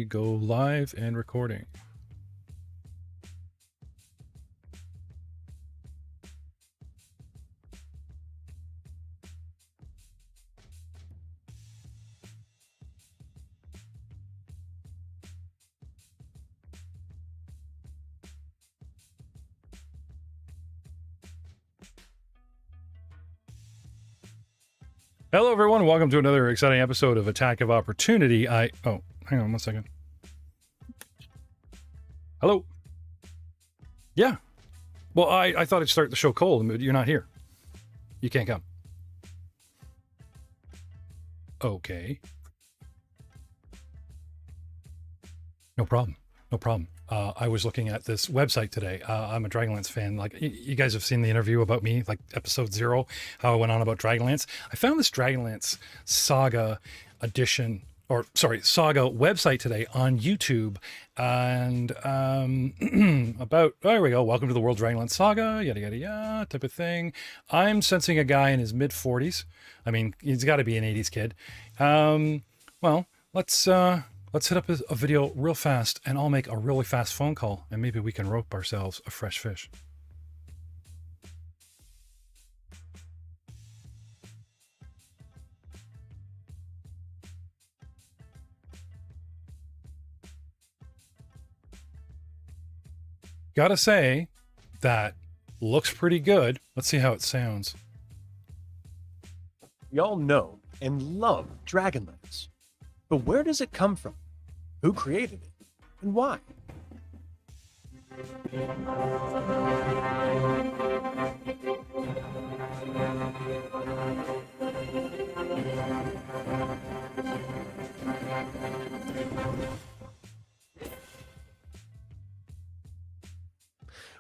we go live and recording. Hello, everyone. Welcome to another exciting episode of Attack of Opportunity. Oh, hang on one second. Hello. Yeah. Well, I thought I'd start the show cold, but you're not here. You can't come. Okay. No problem. No problem. I was looking at this website today. I'm a DragonLance fan. Like, you guys have seen the interview about me, like episode 0, how I went on about DragonLance. I found this DragonLance Saga edition, or sorry, Saga website today on YouTube. And there we go. Welcome to the World DragonLance Saga, yada, yada, yada, type of thing. I'm sensing a guy in his mid-40s. I mean, he's got to be an 80s kid. Well, let's hit up a video real fast, and I'll make a really fast phone call, and maybe we can rope ourselves a fresh fish. Gotta say, that looks pretty good. Let's see how it sounds. We all know and love DragonLance, but where does it come from? Who created it, and why?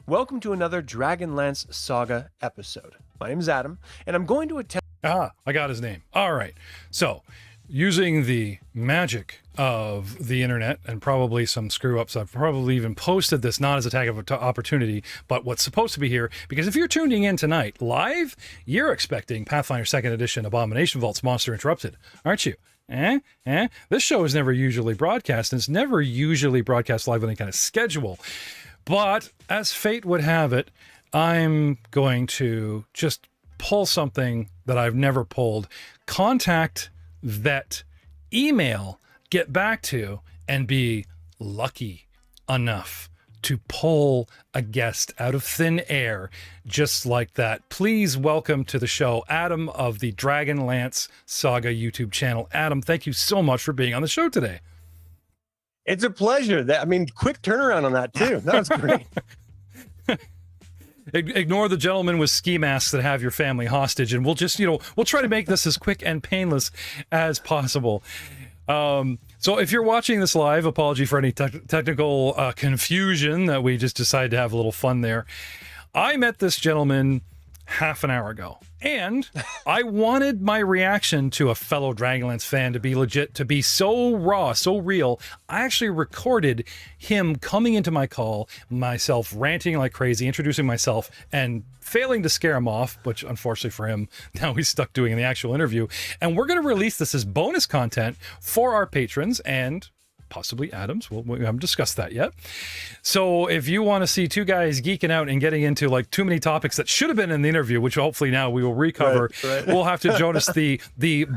Welcome to another DragonLance Saga episode. My name is Adam, and I'm going to attempt... I got his name. All right. So, using the magic of the internet and probably some screw ups, I've probably even posted this not as a tag of opportunity, but what's supposed to be here. Because if you're tuning in tonight live, you're expecting Pathfinder 2nd Edition Abomination Vault's Monster Interrupted, aren't you? This show is never usually broadcast, and it's never usually broadcast live on any kind of schedule. But as fate would have it, I'm going to just pull something that I've never pulled. Contact vet, email, get back to, and be lucky enough to pull a guest out of thin air just like that. Please welcome to the show Adam of the DragonLance Saga YouTube channel. Adam, thank you so much for being on the show today. It's a pleasure. Quick turnaround on that too. That was great. Ignore the gentleman with ski masks that have your family hostage, and we'll just, we'll try to make this as quick and painless as possible. So if you're watching this live, apology for any technical confusion that we just decided to have a little fun there. I met this gentleman half an hour ago, and I wanted my reaction to a fellow DragonLance fan to be legit, to be so raw, so real. I actually recorded him coming into my call, myself ranting like crazy, introducing myself, and failing to scare him off, which unfortunately for him, now he's stuck doing the actual interview. And we're going to release this as bonus content for our patrons and possibly Adams. We haven't discussed that yet. So if you want to see two guys geeking out and getting into like too many topics that should have been in the interview, which hopefully now we will recover, right. We'll have to join us the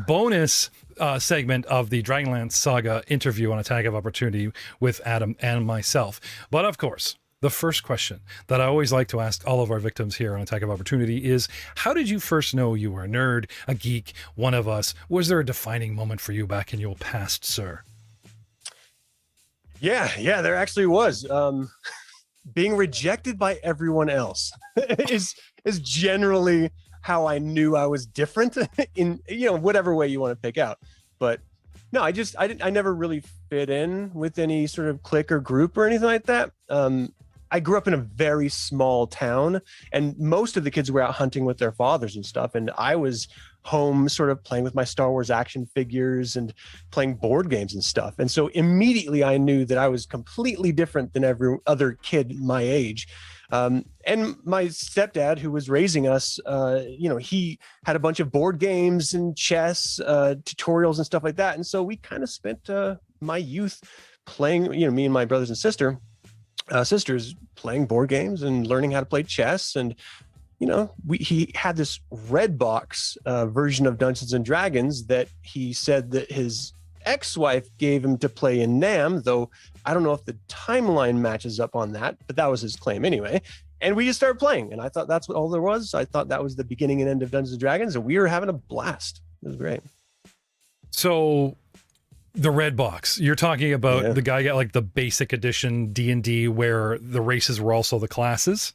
bonus segment of the DragonLance Saga interview on a Tag of Opportunity with Adam and myself. But of course, the first question that I always like to ask all of our victims here on Attack of Opportunity is, how did you first know you were a nerd, a geek, one of us? Was there a defining moment for you back in your past, sir? Yeah, there actually was. Being rejected by everyone else is generally how I knew I was different in, whatever way you want to pick out. But no, I never really fit in with any sort of clique or group or anything like that. I grew up in a very small town, and most of the kids were out hunting with their fathers and stuff. And I was home sort of playing with my Star Wars action figures and playing board games and stuff. And so immediately I knew that I was completely different than every other kid my age. And my stepdad, who was raising us, he had a bunch of board games and chess tutorials and stuff like that. And so we kind of spent my youth playing, me and my brothers and sisters playing board games and learning how to play chess. And, he had this red box version of Dungeons and Dragons that he said that his ex-wife gave him to play in NAM, though I don't know if the timeline matches up on that, but that was his claim anyway. And we just started playing, and I thought that's what all there was. I thought that was the beginning and end of Dungeons and Dragons, and we were having a blast. It was great. So the red box, you're talking about the guy got like the basic edition D&D where the races were also the classes?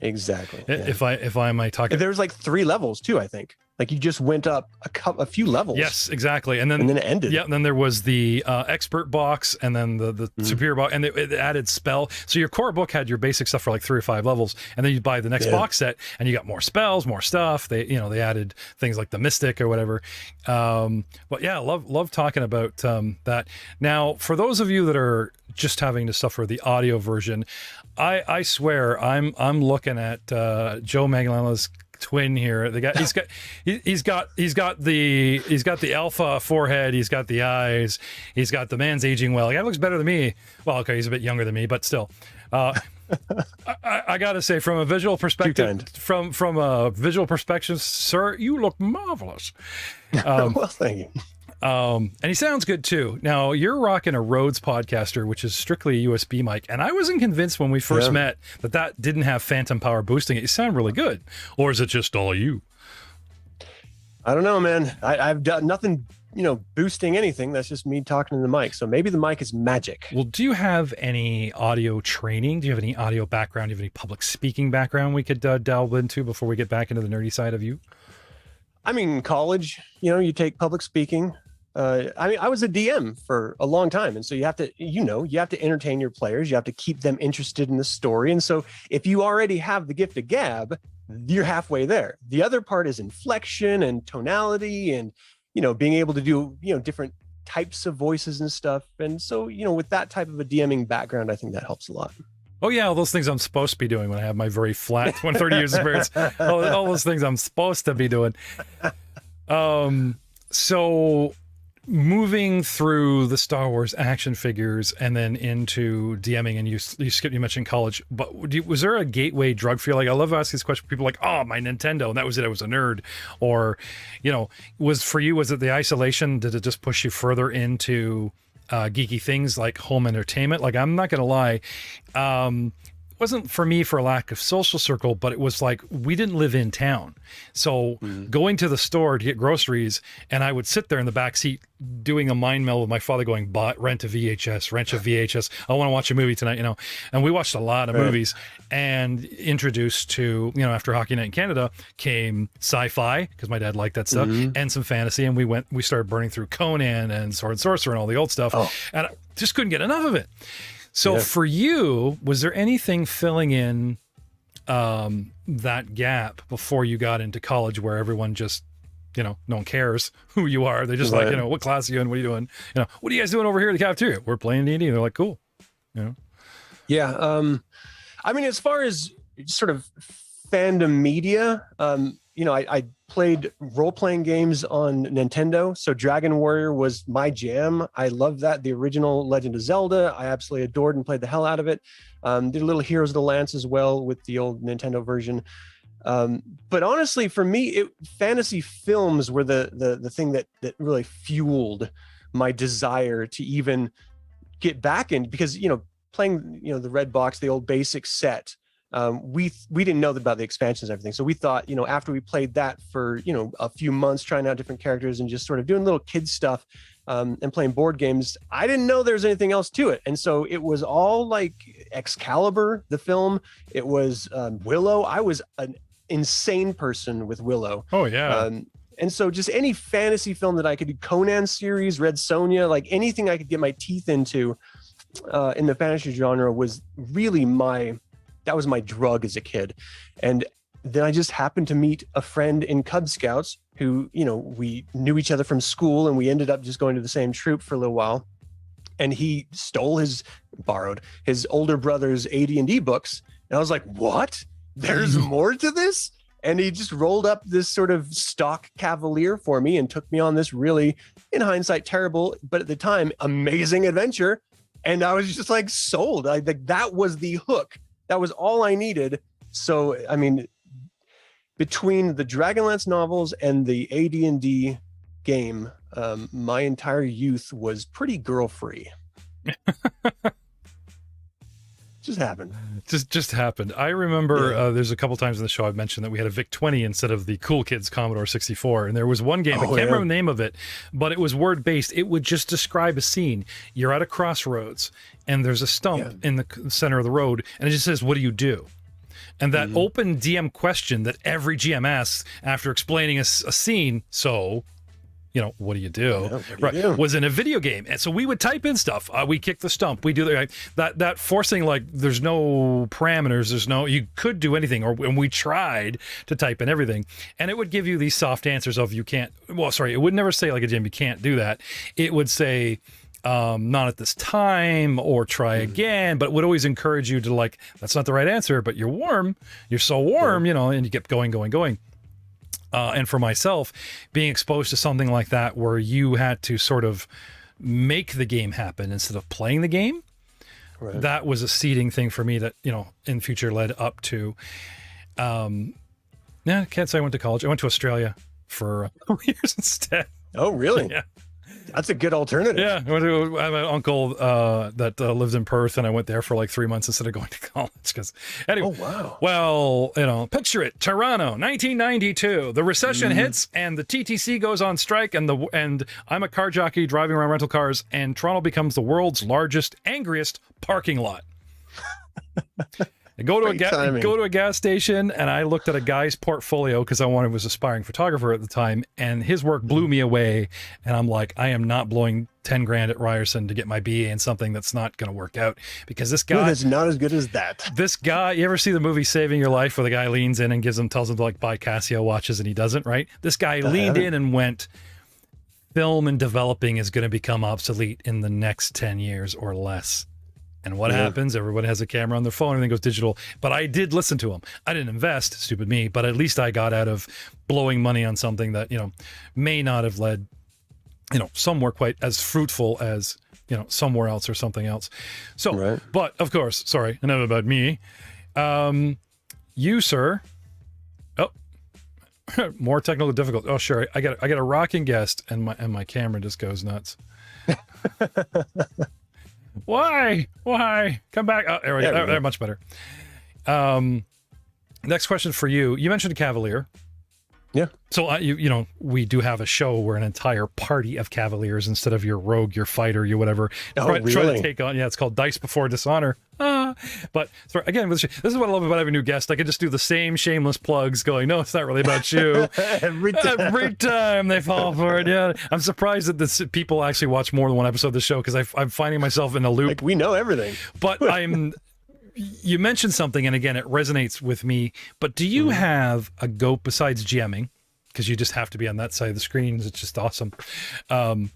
Exactly. If I might talk, there was like 3 levels too, I think. Like you just went up a few levels. Yes, exactly. And then it ended. Yeah, and then there was the expert box, and then the superior box, and it added spell. So your core book had your basic stuff for like 3 or 5 levels, and then you buy the next box set, and you got more spells, more stuff. They added things like the mystic or whatever. But yeah, love talking about that. Now, for those of you that are just having to suffer the audio version, I swear I'm looking at Joe Magalala's twin here. The guy, he's got the alpha forehead, he's got the eyes, he's got the man's aging well. The guy looks better than me. Well, okay, he's a bit younger than me, but still. I gotta say, from a visual perspective, from a visual perspective, sir, you look marvelous. Well, thank you. And he sounds good too. Now, you're rocking a Rhodes Podcaster, which is strictly a USB mic, and I wasn't convinced when we first met that didn't have phantom power boosting it. You sound really good. Or is it just all you? I don't know, man. I've done nothing, boosting anything. That's just me talking to the mic. So maybe the mic is magic. Well, do you have any audio training? Do you have any audio background? Do you have any public speaking background we could delve into before we get back into the nerdy side of you? I mean, in college, you take public speaking. I was a DM for a long time. And so you have to entertain your players. You have to keep them interested in the story. And so if you already have the gift of gab, you're halfway there. The other part is inflection and tonality and, being able to do, different types of voices and stuff. And so, with that type of a DMing background, I think that helps a lot. Oh, yeah, all those things I'm supposed to be doing when I have my very flat 30 years experience. all those things I'm supposed to be doing. So moving through the Star Wars action figures and then into DMing, and you mentioned college, but was there a gateway drug for you? Like, I love asking this question. People are like, oh, my Nintendo, and that was it. I was a nerd. Or, was it the isolation? Did it just push you further into geeky things like home entertainment? Like, I'm not going to lie. It wasn't for me for a lack of social circle, but it was like we didn't live in town. So going to the store to get groceries, and I would sit there in the back seat doing a mind meld with my father going, rent a VHS. I want to watch a movie tonight, And we watched a lot of movies, and introduced to, after Hockey Night in Canada came sci-fi, because my dad liked that stuff, and some fantasy. And we started burning through Conan and Sword and Sorcerer and all the old stuff. And I just couldn't get enough of it. So for you, was there anything filling in that gap before you got into college where everyone just, no one cares who you are. They just like, what class are you in? What are you doing? What are you guys doing over here in the cafeteria? We're playing D&D. They're like, cool. Yeah. I mean, as far as sort of fandom media, I played role-playing games on Nintendo. So Dragon Warrior was my jam. I loved that. The original Legend of Zelda, I absolutely adored and played the hell out of it. Did a little Heroes of the Lance as well with the old Nintendo version. But honestly, for me, fantasy films were the thing that really fueled my desire to even get back in, because, playing, the red box, the old basic set, we didn't know about the expansions and everything. So we thought, after we played that for, a few months, trying out different characters and just sort of doing little kid stuff, and playing board games, I didn't know there was anything else to it. And so it was all like Excalibur, the film. It was Willow. I was an insane person with Willow. Oh, yeah. And so just any fantasy film that I could do, Conan series, Red Sonja, like anything I could get my teeth into in the fantasy genre was really that was my drug as a kid. And then I just happened to meet a friend in Cub Scouts who, we knew each other from school, and we ended up just going to the same troop for a little while. And he borrowed his older brother's AD&D books. And I was like, what? There's more to this? And he just rolled up this sort of stock Cavalier for me and took me on this really, in hindsight, terrible, but at the time, amazing adventure And I was just like sold. Like that was the hook. That was all I needed. So, I mean, between the Dragonlance novels and the AD&D game, my entire youth was pretty girl free. Just happened. Just happened. I remember there's a couple times in the show I've mentioned that we had a VIC-20 instead of the cool kids Commodore 64. And there was one game, I can't remember the name of it, but it was word-based. It would just describe a scene. You're at a crossroads, and there's a stump in the center of the road, and it just says, what do you do? And that open DM question that every GM asks after explaining a scene, so... what do you do? Was in a video game. And so we would type in stuff. We kick the stump. We do that forcing, like, there's no parameters. There's no, you could do anything. And we tried to type in everything. And it would give you these soft answers of you can't, it would never say like a GM, you can't do that. It would say, not at this time, or try again, but it would always encourage you to, like, that's not the right answer, but you're warm. You're so warm, and you get going. And for myself, being exposed to something like that where you had to sort of make the game happen instead of playing the game, that was a seeding thing for me that, in future led up to, I can't say I went to college. I went to Australia for 4 years instead. Oh, really? Yeah. That's a good alternative. Yeah, I have an uncle that lived in Perth, and I went there for like 3 months instead of going to college. Because anyway, well, picture it: Toronto, 1992. The recession hits, and the TTC goes on strike, and I'm a car jockey driving around rental cars, and Toronto becomes the world's largest, angriest parking lot. I go to a gas station, and I looked at a guy's portfolio because I was aspiring photographer at the time, and his work blew me away. And I'm like, I am not blowing 10 grand at Ryerson to get my BA in something that's not going to work out, because this guy is not as good as that. This guy, you ever see the movie Saving Your Life, where the guy leans in and tells him to, like, buy Casio watches, and he doesn't, right? This guy leaned in and went, film and developing is going to become obsolete in the next 10 years or less. And what happens? Everybody has a camera on their phone, everything goes digital. But I did listen to him. I didn't invest, stupid me, but at least I got out of blowing money on something that, may not have led, somewhere quite as fruitful as, somewhere else or something else. So, but of course, sorry, enough about me. You, sir. Oh, more technical difficulty. Oh, sure. I got a rocking guest, and my camera just goes nuts. Why? Come back. Oh, there we go. They're much better. Next question for you. You mentioned a Cavalier. Yeah. So, we do have a show where an entire party of Cavaliers instead of your rogue, your fighter, your whatever. Try to take on. Yeah, it's called Dice Before Dishonor. But sorry, again, this is what I love about having a new guest. I can just do the same shameless plugs going, no, it's not really about you. Every time they fall for it. Yeah. I'm surprised that people actually watch more than one episode of the show, because I'm finding myself in a loop. Like, we know everything. But you mentioned something, and again, it resonates with me, but do you have a go, besides GMing, because you just have to be on that side of the screen, it's just awesome. Do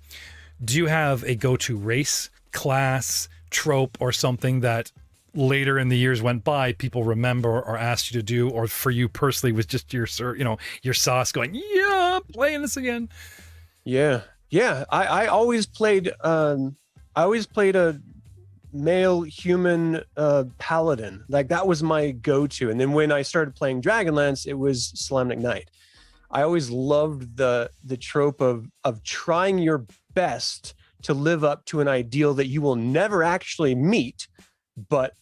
you have a go-to race, class, trope, or something that later in the years went by, people remember or asked you to do, or for you personally was just your sauce going, yeah, playing this again? Yeah. I always played a male human paladin. Like, that was my go-to. And then when I started playing Dragonlance, it was Solemnic Knight. I always loved the trope of trying your best to live up to an ideal that you will never actually meet, but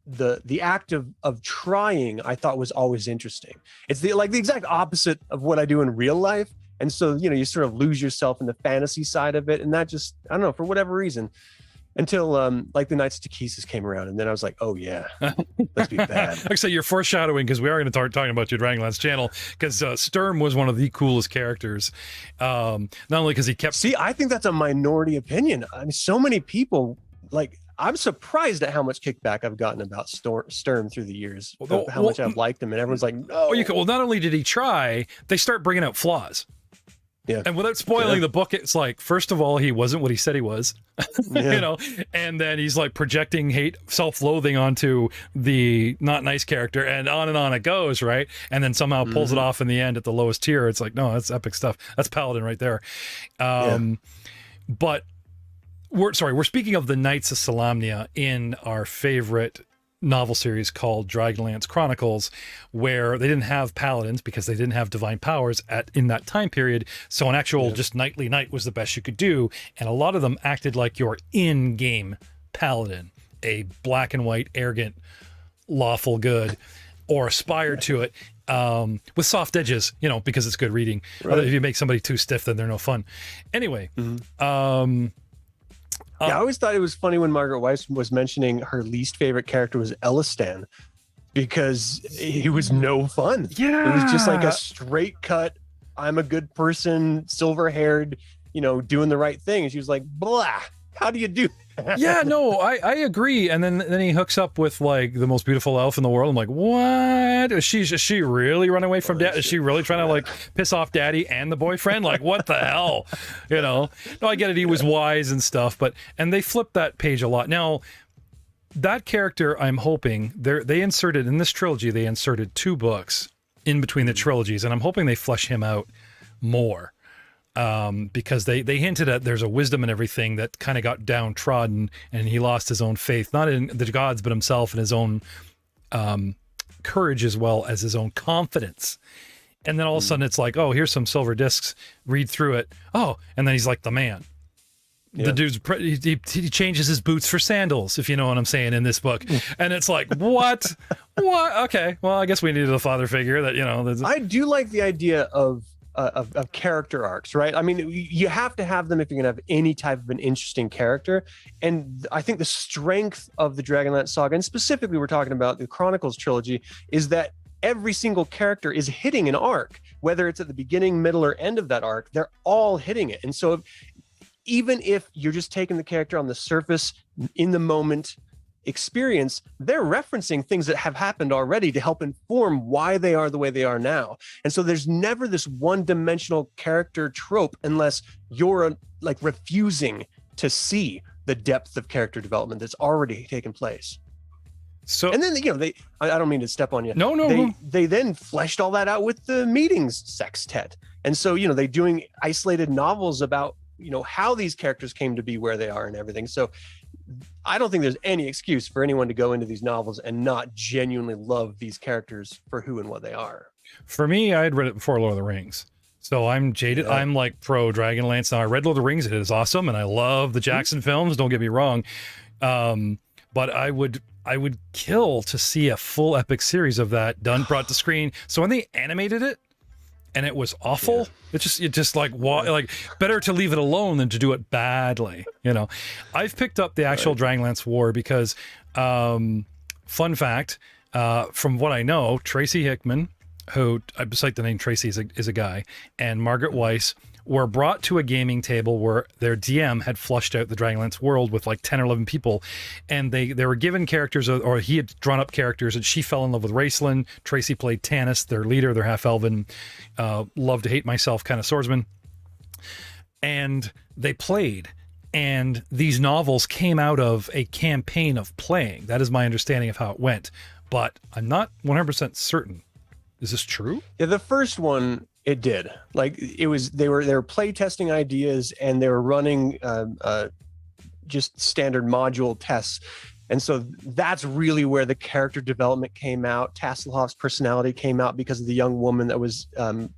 the act of trying, I thought, was always interesting. It's the exact opposite of what I do in real life. And so, you sort of lose yourself in the fantasy side of it. And that just, I don't know, for whatever reason, until the Knights of Takhisis came around, and then I was like, oh yeah, let's be bad. Like I say, you're foreshadowing, because we are going to start talking about your Dragonlance channel, because Sturm was one of the coolest characters. Not only because he kept... See, I think that's a minority opinion. I mean, so many people, like, I'm surprised at how much kickback I've gotten about Sturm through the years, how much I've liked him, and everyone's like, no. Well, not only did he try, they start bringing out flaws. Yeah. And without spoiling the book, it's like, first of all, he wasn't what he said he was, and then he's like projecting hate, self-loathing onto the not nice character, and on it goes, right? And then somehow pulls it off in the end at the lowest tier. It's like, no, that's epic stuff. That's Paladin right there. But we're speaking of the Knights of Solamnia in our favorite novel series called Dragonlance Chronicles, where they didn't have paladins because they didn't have divine powers in that time period. So an actual just knightly knight was the best you could do. And a lot of them acted like your in-game paladin, a black and white, arrogant, lawful good, or aspired to it, with soft edges, because it's good reading. Right. If you make somebody too stiff, then they're no fun. Anyway, I always thought it was funny when Margaret Weiss was mentioning her least favorite character was Elistan, because he was no fun. Yeah. It was just like a straight cut, I'm a good person, silver haired, doing the right thing. And she was like, blah, how do you do that? Yeah, no, I agree. And then he hooks up with like the most beautiful elf in the world. I'm like, what? Is she really running away from dad? Is she really trying to like piss off daddy and the boyfriend? Like, what the hell? No, I get it. He was wise and stuff, and they flipped that page a lot. Now, that character, I'm hoping they inserted in this trilogy, they inserted 2 books in between the trilogies, and I'm hoping they flesh him out more. Because they hinted at there's a wisdom and everything that kind of got downtrodden, and he lost his own faith, not in the gods, but himself and his own courage as well as his own confidence. And then all of a sudden it's like, oh, here's some silver discs, read through it. Oh, and then he's like the man. Yeah. The dude's he changes his boots for sandals, if you know what I'm saying, in this book. And it's like, what? Okay, well, I guess we needed a father figure that, I do like the idea of character arcs, right? I mean, you have to have them if you're gonna have any type of an interesting character. And I think the strength of the Dragonlance saga, and specifically we're talking about the Chronicles trilogy, is that every single character is hitting an arc, whether it's at the beginning, middle, or end of that arc. They're all hitting it. And so even if you're just taking the character on the surface, in the moment experience, they're referencing things that have happened already to help inform why they are the way they are now. And so there's never this one-dimensional character trope unless you're like refusing to see the depth of character development that's already taken place. So, and then I don't mean to step on you. No. They then fleshed all that out with the meetings sextet. And so they doing isolated novels about how these characters came to be where they are and everything. So I don't think there's any excuse for anyone to go into these novels and not genuinely love these characters for who and what they are. For me, I had read it before Lord of the Rings, so I'm jaded. Yeah. I'm like pro Dragonlance now. I read Lord of the Rings; it is awesome, and I love the Jackson films. Don't get me wrong, but I would kill to see a full epic series of that brought to screen. So when they animated it, and it was awful. Yeah. It just like better to leave it alone than to do it badly. I've picked up the actual Dragonlance War because, fun fact, from what I know, Tracy Hickman, who I just like the name Tracy is a guy, and Margaret Weiss were brought to a gaming table where their DM had flushed out the Dragonlance world with like 10 or 11 people, and they were given characters, or he had drawn up characters, and she fell in love with Raceland. Tracy played Tanis, their leader, their half-elven, love to hate myself kind of swordsman. And they played, and these novels came out of a campaign of playing. That is my understanding of how it went, but I'm not 100% certain. Is this true? Yeah, the first one, it did. Like it was, they were play testing ideas, and they were running just standard module tests. And so that's really where the character development came out. Tasselhoff's personality came out because of the young woman that was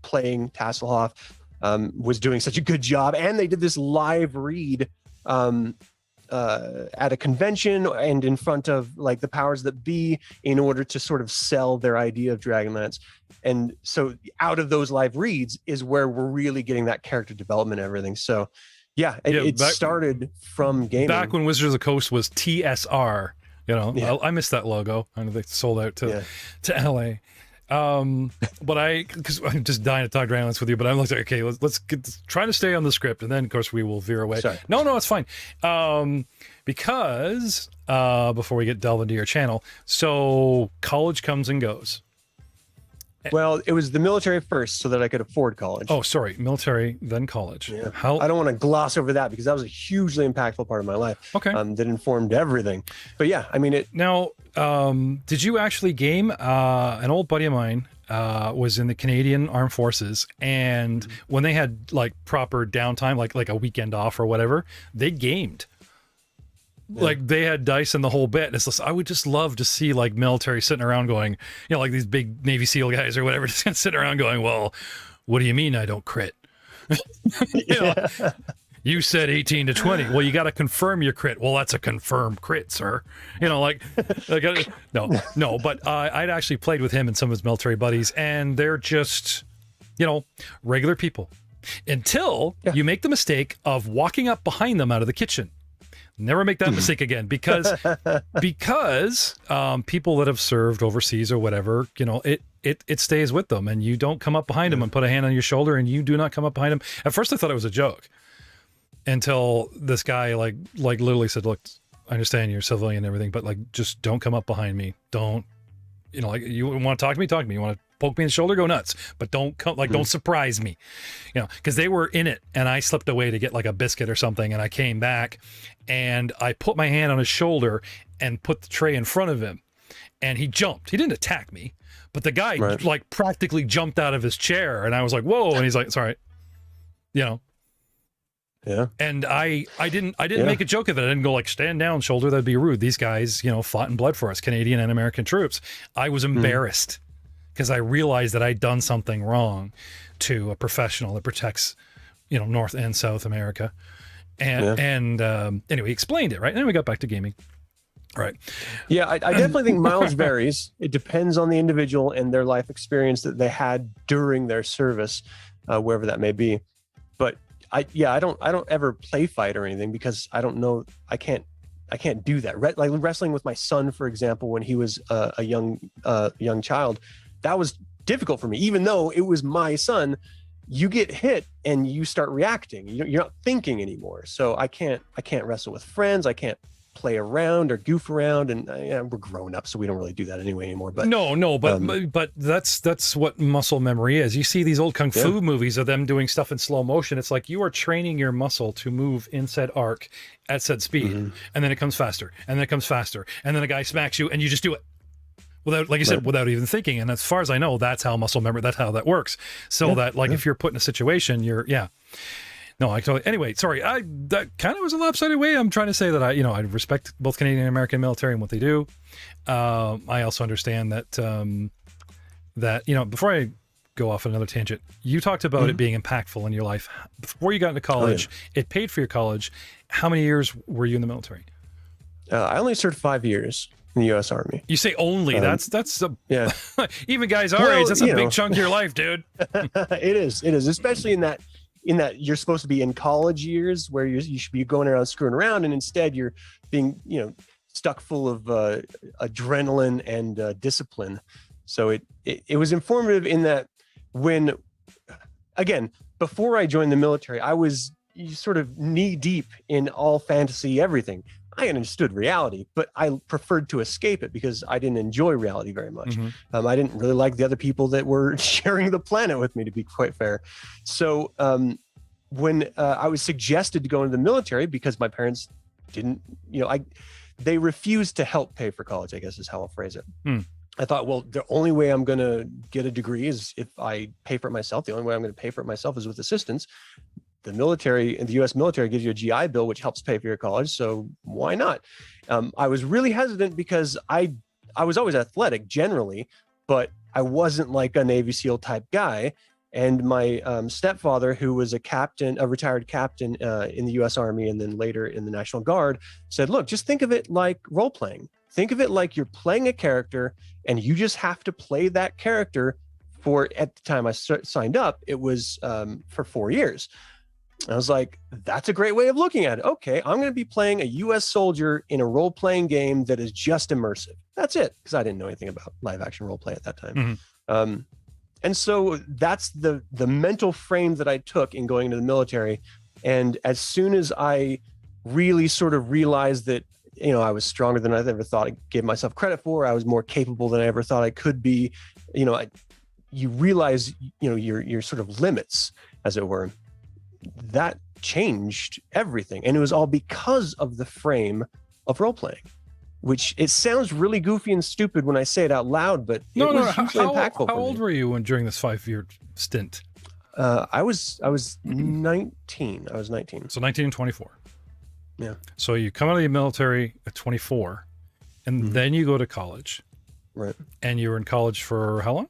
playing Tasselhoff was doing such a good job. And they did this live read at a convention and in front of like the powers that be in order to sort of sell their idea of Dragonlance. And so out of those live reads is where we're really getting that character development and everything. So it started from gaming. Back when Wizards of the Coast was TSR, I missed that logo. I know they sold out to LA. But because I'm just dying to talk Dragonlance with you, but I'm like, okay, let's try to stay on the script, and then of course we will veer away. Sorry. No, it's fine. Because before we delve into your channel, so college comes and goes. Well, it was the military first so that I could afford college. Oh, sorry. Military, then college. Yeah. I don't want to gloss over that because that was a hugely impactful part of my life. Okay. That informed everything. But yeah, I mean it. Now, did you actually game? An old buddy of mine was in the Canadian Armed Forces, and when they had like proper downtime, like a weekend off or whatever, they gamed. like they had dice and the whole bit. It's just, I would just love to see like military sitting around going, you know, like these big Navy SEAL guys or whatever, just sitting around going, well, what do you mean I don't crit? You know, you said 18 to 20. Well, you got to confirm your crit. Well, that's a confirmed crit, sir. You know, like no. But I'd actually played with him and some of his military buddies, and they're just, you know, regular people until you make the mistake of walking up behind them out of the kitchen. Never make that mistake again, because people that have served overseas or whatever, you know, it stays with them, and you don't come up behind them and put a hand on your shoulder, and you do not come up behind them. At first I thought it was a joke until this guy like literally said, look, I understand you're civilian and everything, but like, just don't come up behind me. Don't, you know, like, you want to talk to me, talk to me. You want to poke me in the shoulder, go nuts, but don't come, like, don't surprise me, you know, because they were in it, and I slipped away to get like a biscuit or something, and I came back and I put my hand on his shoulder and put the tray in front of him, and he jumped. He didn't attack me, but the guy like practically jumped out of his chair, and I was like, whoa, and he's like, sorry, you know. Yeah. And I didn't make a joke of it. I didn't go like, stand down, shoulder, that'd be rude. These guys, you know, fought in blood for us, Canadian and American troops. I was embarrassed because I realized that I'd done something wrong to a professional that protects, you know, North and South America. And anyway, he explained it, right? And then we got back to gaming. Right. Yeah, I definitely think mileage varies. It depends on the individual and their life experience that they had during their service, wherever that may be. But I don't ever play fight or anything, because I don't know, I can't do that. Like wrestling with my son, for example, when he was a young child, that was difficult for me. Even though it was my son, you get hit and you start reacting. You're not thinking anymore. So I can't wrestle with friends. I can't play around or goof around, and we're grown up, so we don't really do that anyway anymore. But but that's what muscle memory is. You see these old kung fu movies of them doing stuff in slow motion. It's like you are training your muscle to move in said arc at said speed, and then it comes faster, and then it comes faster, and then a guy smacks you, and you just do it without, like you said, without even thinking. And as far as I know, that's how muscle memory, that's how that works. So that like if you're put in a situation, no, I totally. Anyway, sorry. That kind of was a lopsided way. I'm trying to say that I respect both Canadian and American military and what they do. I also understand that before I go off on another tangent, you talked about it being impactful in your life before you got into college. It paid for your college. How many years were you in the military? I only served 5 years in the U.S. Army. You say only? That's even guys our age. That's a big chunk of your life, dude. It is, especially in that you're supposed to be in college years where you should be going around screwing around, and instead you're being, stuck full of adrenaline and discipline. So it was informative in that when, again, before I joined the military, I was sort of knee deep in all fantasy, everything. I understood reality, but I preferred to escape it because I didn't enjoy reality very much. I didn't really like the other people that were sharing the planet with me, to be quite fair. So when I was suggested to go into the military, because my parents didn't, they refused to help pay for college, I guess is how I'll phrase it. I thought, well, the only way I'm going to get a degree is if I pay for it myself. The only way I'm going to pay for it myself is with assistance. The military and the U.S. military gives you a GI Bill, which helps pay for your college. So why not? I was really hesitant because I was always athletic generally, but I wasn't like a Navy SEAL type guy. And my stepfather, who was a retired captain in the U.S. Army and then later in the National Guard, said, look, just think of it like role playing. Think of it like you're playing a character and you just have to play that character for, at the time I signed up, it was for 4 years. I was like, that's a great way of looking at it. Okay, I'm going to be playing a U.S. soldier in a role-playing game that is just immersive. That's it, because I didn't know anything about live-action role play at that time. And so that's the mental frame that I took in going into the military. And as soon as I really sort of realized that, I was stronger than I ever thought I gave myself credit for, I was more capable than I ever thought I could be, you realize, your sort of limits, as it were. That changed everything. And it was all because of the frame of role-playing, which it sounds really goofy and stupid when I say it out loud, but it was hugely impactful. How old were you during this 5-year stint? I was 19. I was 19. So 19 and 24. Yeah. So you come out of the military at 24, and then you go to college. Right. And you were in college for how long?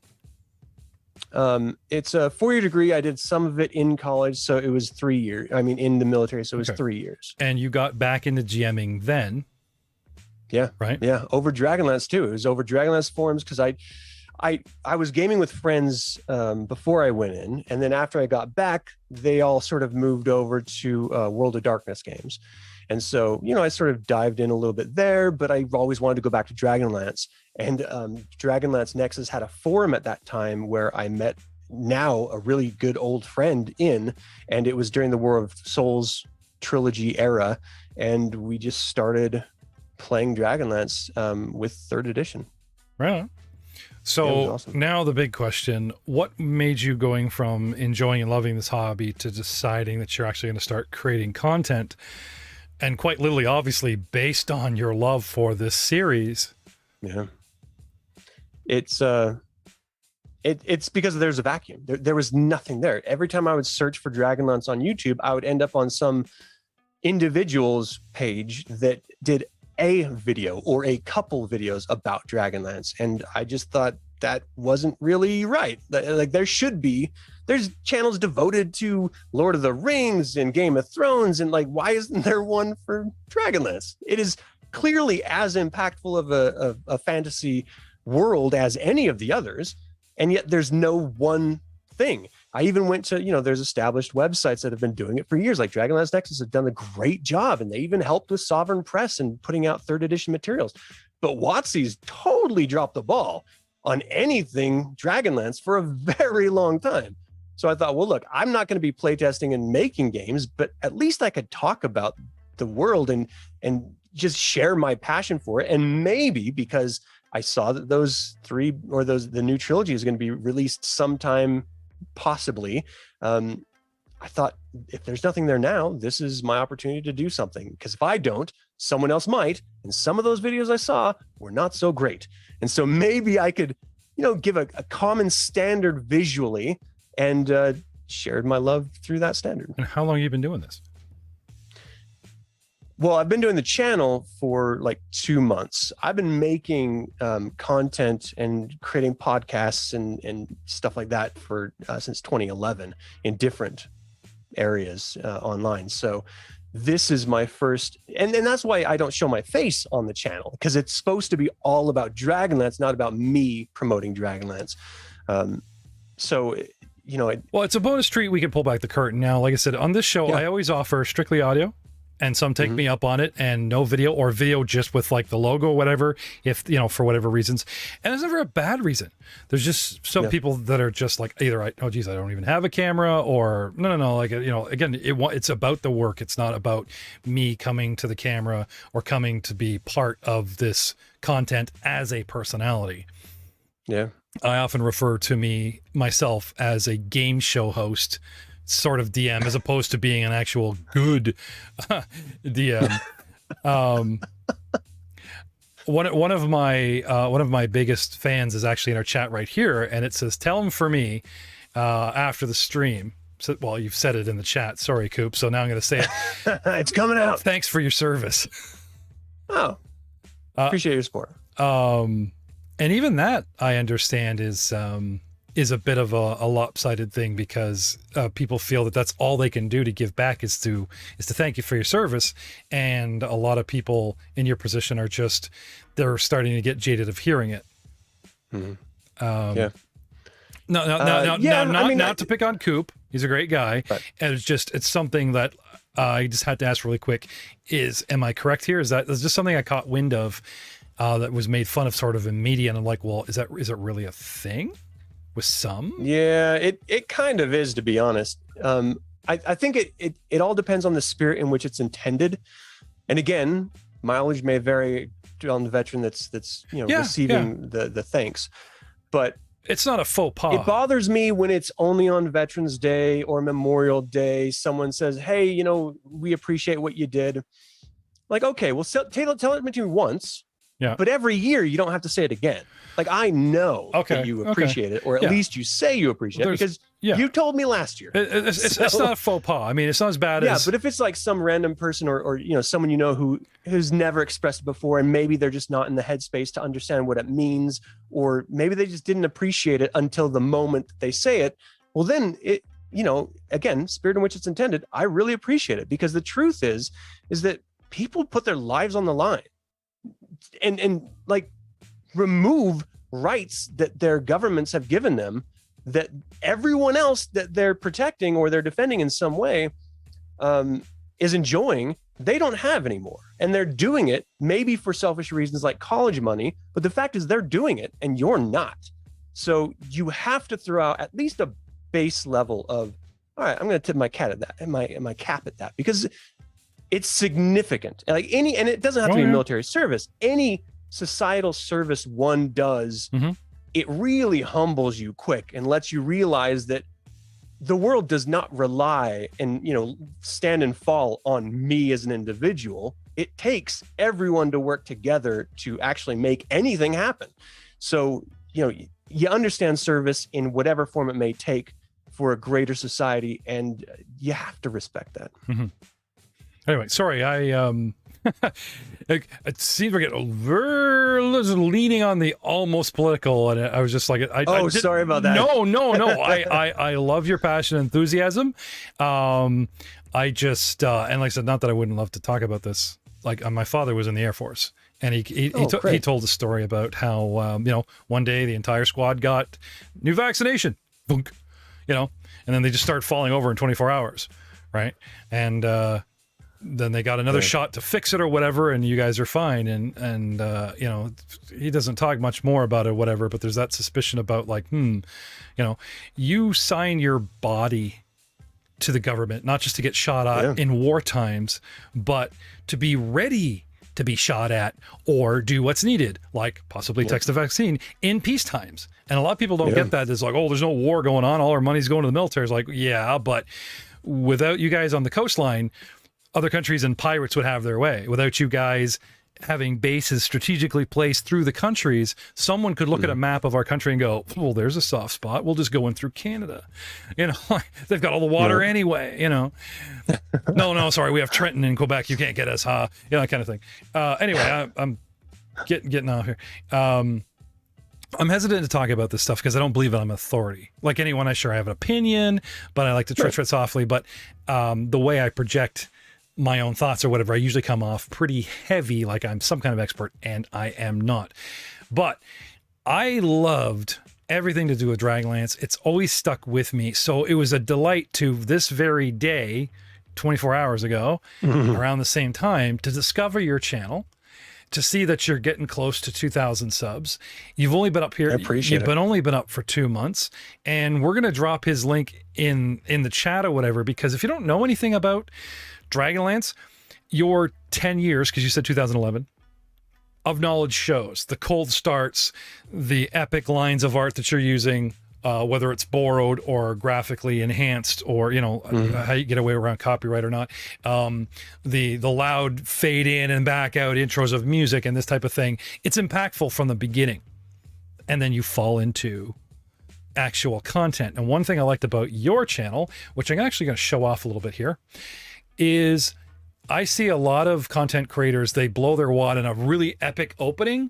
It's a 4-year degree. I did some of it in college, so it was 3 years. I mean, in the military, so it was 3 years. And you got back into GMing then. Yeah. Right. Yeah. Over DragonLance too. It was over DragonLance forums because I was gaming with friends before I went in, and then after I got back, they all sort of moved over to World of Darkness games. And so, I sort of dived in a little bit there, but I always wanted to go back to DragonLance. And DragonLance Nexus had a forum at that time where I met now a really good old friend in, and it was during the War of Souls trilogy era. And we just started playing DragonLance with 3rd edition. Right. So awesome. Now the big question, what made you going from enjoying and loving this hobby to deciding that you're actually going to start creating content? And quite literally, obviously, based on your love for this series. Yeah. It's because there's a vacuum. There was nothing there. Every time I would search for DragonLance on YouTube, I would end up on some individual's page that did a video or a couple videos about DragonLance. And I just thought that wasn't really right. Like there's channels devoted to Lord of the Rings and Game of Thrones. And like, why isn't there one for DragonLance? It is clearly as impactful of a fantasy world as any of the others. And yet there's no one thing. I even went to, there's established websites that have been doing it for years. Like DragonLance Nexus have done a great job, and they even helped with Sovereign Press and putting out 3rd edition materials. But WotC's totally dropped the ball on anything Dragonlance for a very long time. So I thought, well, look, I'm not going to be playtesting and making games, but at least I could talk about the world and just share my passion for it. And maybe because I saw that the new trilogy is going to be released sometime, possibly. I thought, if there's nothing there now, this is my opportunity to do something. Because if I don't, someone else might. And some of those videos I saw were not so great. And so maybe I could, give a common standard visually, and shared my love through that standard. And how long have you been doing this? Well, I've been doing the channel for like 2 months. I've been making content and creating podcasts and stuff like that for since 2011 in different areas online. So this is my first, and that's why I don't show my face on the channel, because it's supposed to be all about Dragonlance, not about me promoting Dragonlance. Well, it's a bonus treat. We can pull back the curtain now. Like I said, on this show, I always offer strictly audio. And some take me up on it, and no video, or video just with like the logo or whatever, if, for whatever reasons. And there's never a bad reason. There's just some people that are just like, either I don't even have a camera, or no. Like, again, it's about the work. It's not about me coming to the camera or coming to be part of this content as a personality. Yeah. I often refer to myself as a game show host, sort of DM, as opposed to being an actual good DM. One of my biggest fans is actually in our chat right here, and it says, "Tell him for me after the stream." So, well, you've said it in the chat. Sorry, Coop. So now I'm going to say it. It's coming out. Thanks for your service. Oh, appreciate your support. And even that, I understand, is a bit of a lopsided thing, because people feel that that's all they can do to give back is to thank you for your service. And a lot of people in your position are they're starting to get jaded of hearing it. Yeah. Not to pick on Coop. He's a great guy. Right. And it's something that I just had to ask really quick am I correct here? Is just something I caught wind of that was made fun of sort of in media. And I'm like, well, is it really a thing? With some? Yeah, it kind of is, to be honest. I think it all depends on the spirit in which it's intended. And again, mileage may vary on the veteran that's receiving the thanks. But it's not a faux pas. It bothers me when it's only on Veterans Day or Memorial Day. Someone says, "Hey, we appreciate what you did." Like, okay, well, tell it to me once. Yeah. But every year you don't have to say it again. Like, I know that you appreciate it, or at least you say you appreciate it, because Yeah. You told me last year. It's not faux pas. I mean, it's not as bad Yeah, as... but if it's like some random person or someone who's never expressed it before, and maybe they're just not in the headspace to understand what it means, or maybe they just didn't appreciate it until the moment that they say it, well, then it, again, spirit in which it's intended, I really appreciate it, because the truth is that people put their lives on the line and like remove rights that their governments have given them, that everyone else that they're protecting or they're defending in some way is enjoying, they don't have anymore. And they're doing it maybe for selfish reasons like college money, but the fact is they're doing it and you're not. So you have to throw out at least a base level of, all right, I'm going to tip my cat at that, and my cap at that, because it's significant. And it doesn't have to be military service. Any societal service one does, it really humbles you quick and lets you realize that the world does not rely and stand and fall on me as an individual. It takes everyone to work together to actually make anything happen. So you understand service in whatever form it may take for a greater society, and you have to respect that. Anyway, sorry, it seems we're getting leaning on the almost political, and I was just like, sorry about that. No. I love your passion and enthusiasm. I just and like I said, not that I wouldn't love to talk about this. Like my father was in the Air Force, and he told a story about how one day the entire squad got new vaccination, boonk, and then they just started falling over in 24 hours, right? And then they got another shot to fix it or whatever, and you guys are fine. And he doesn't talk much more about it, whatever, but there's that suspicion about like, you sign your body to the government, not just to get shot at in war times, but to be ready to be shot at or do what's needed, like possibly text a vaccine in peace times. And a lot of people don't get that. It's like, oh, there's no war going on, all our money's going to the military. It's like, yeah, but without you guys on the coastline, other countries and pirates would have their way. Without you guys having bases strategically placed through the countries, someone could look at a map of our country and go, well, there's a soft spot. We'll just go in through Canada. They've got all the water anyway, No, sorry, we have Trenton in Quebec. You can't get us, huh? That kind of thing. Anyway, I'm getting off here. I'm hesitant to talk about this stuff because I don't believe that I'm authority. Like anyone, I have an opinion, but I like to tread softly. But the way I project my own thoughts or whatever, I usually come off pretty heavy, like I'm some kind of expert, and I am not. But I loved everything to do with DragonLance. It's always stuck with me. So it was a delight to this very day, 24 hours ago, around the same time, to discover your channel, to see that you're getting close to 2,000 subs. You've only been up here. I appreciate it. Only been up for 2 months, and we're going to drop his link in the chat or whatever, because if you don't know anything about DragonLance, your 10 years, because you said 2011, of knowledge shows the cold starts, the epic lines of art that you're using, whether it's borrowed or graphically enhanced, or how you get away around copyright or not, the loud fade in and back out intros of music and this type of thing. It's impactful from the beginning, and then you fall into actual content. And one thing I liked about your channel, which I'm actually going to show off a little bit here, is I see a lot of content creators, they blow their wad in a really epic opening,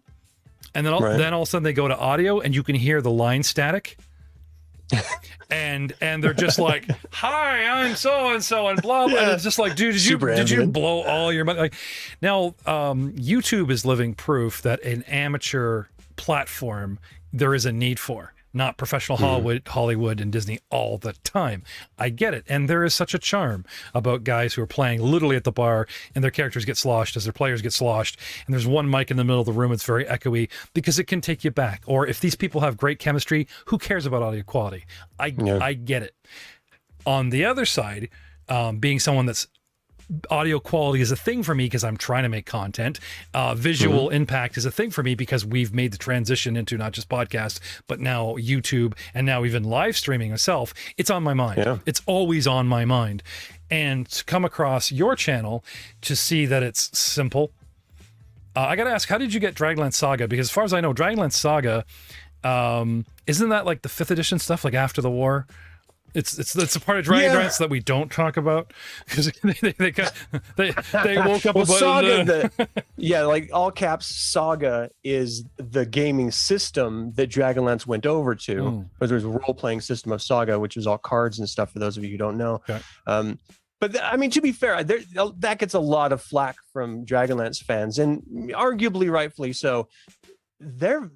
and then all of a sudden they go to audio and you can hear the line static. and they're just like, hi, I'm so-and-so and blah, blah. And it's just like, dude, did you blow all your money? Like, now, YouTube is living proof that an amateur platform there is a need for. Not professional Hollywood and Disney all the time. I get it. And there is such a charm about guys who are playing literally at the bar and their characters get sloshed as their players get sloshed. And there's one mic in the middle of the room. It's very echoey because it can take you back. Or if these people have great chemistry, who cares about audio quality? I get it. On the other side, being someone that's audio quality is a thing for me because I'm trying to make content. Visual impact is a thing for me because we've made the transition into not just podcasts, but now YouTube and now even live streaming myself. It's on my mind. Yeah. It's always on my mind. And to come across your channel to see that it's simple. I got to ask, how did you get DragonLance Saga? Because as far as I know, DragonLance Saga, isn't that like the 5th edition stuff, like after the war? It's a part of DragonLance that we don't talk about because they woke up well, about Saga, like all caps, Saga is the gaming system that DragonLance went over to. But there's a role-playing system of Saga, which is all cards and stuff for those of you who don't know. Okay. But I mean, to be fair, that gets a lot of flack from DragonLance fans, and arguably rightfully so.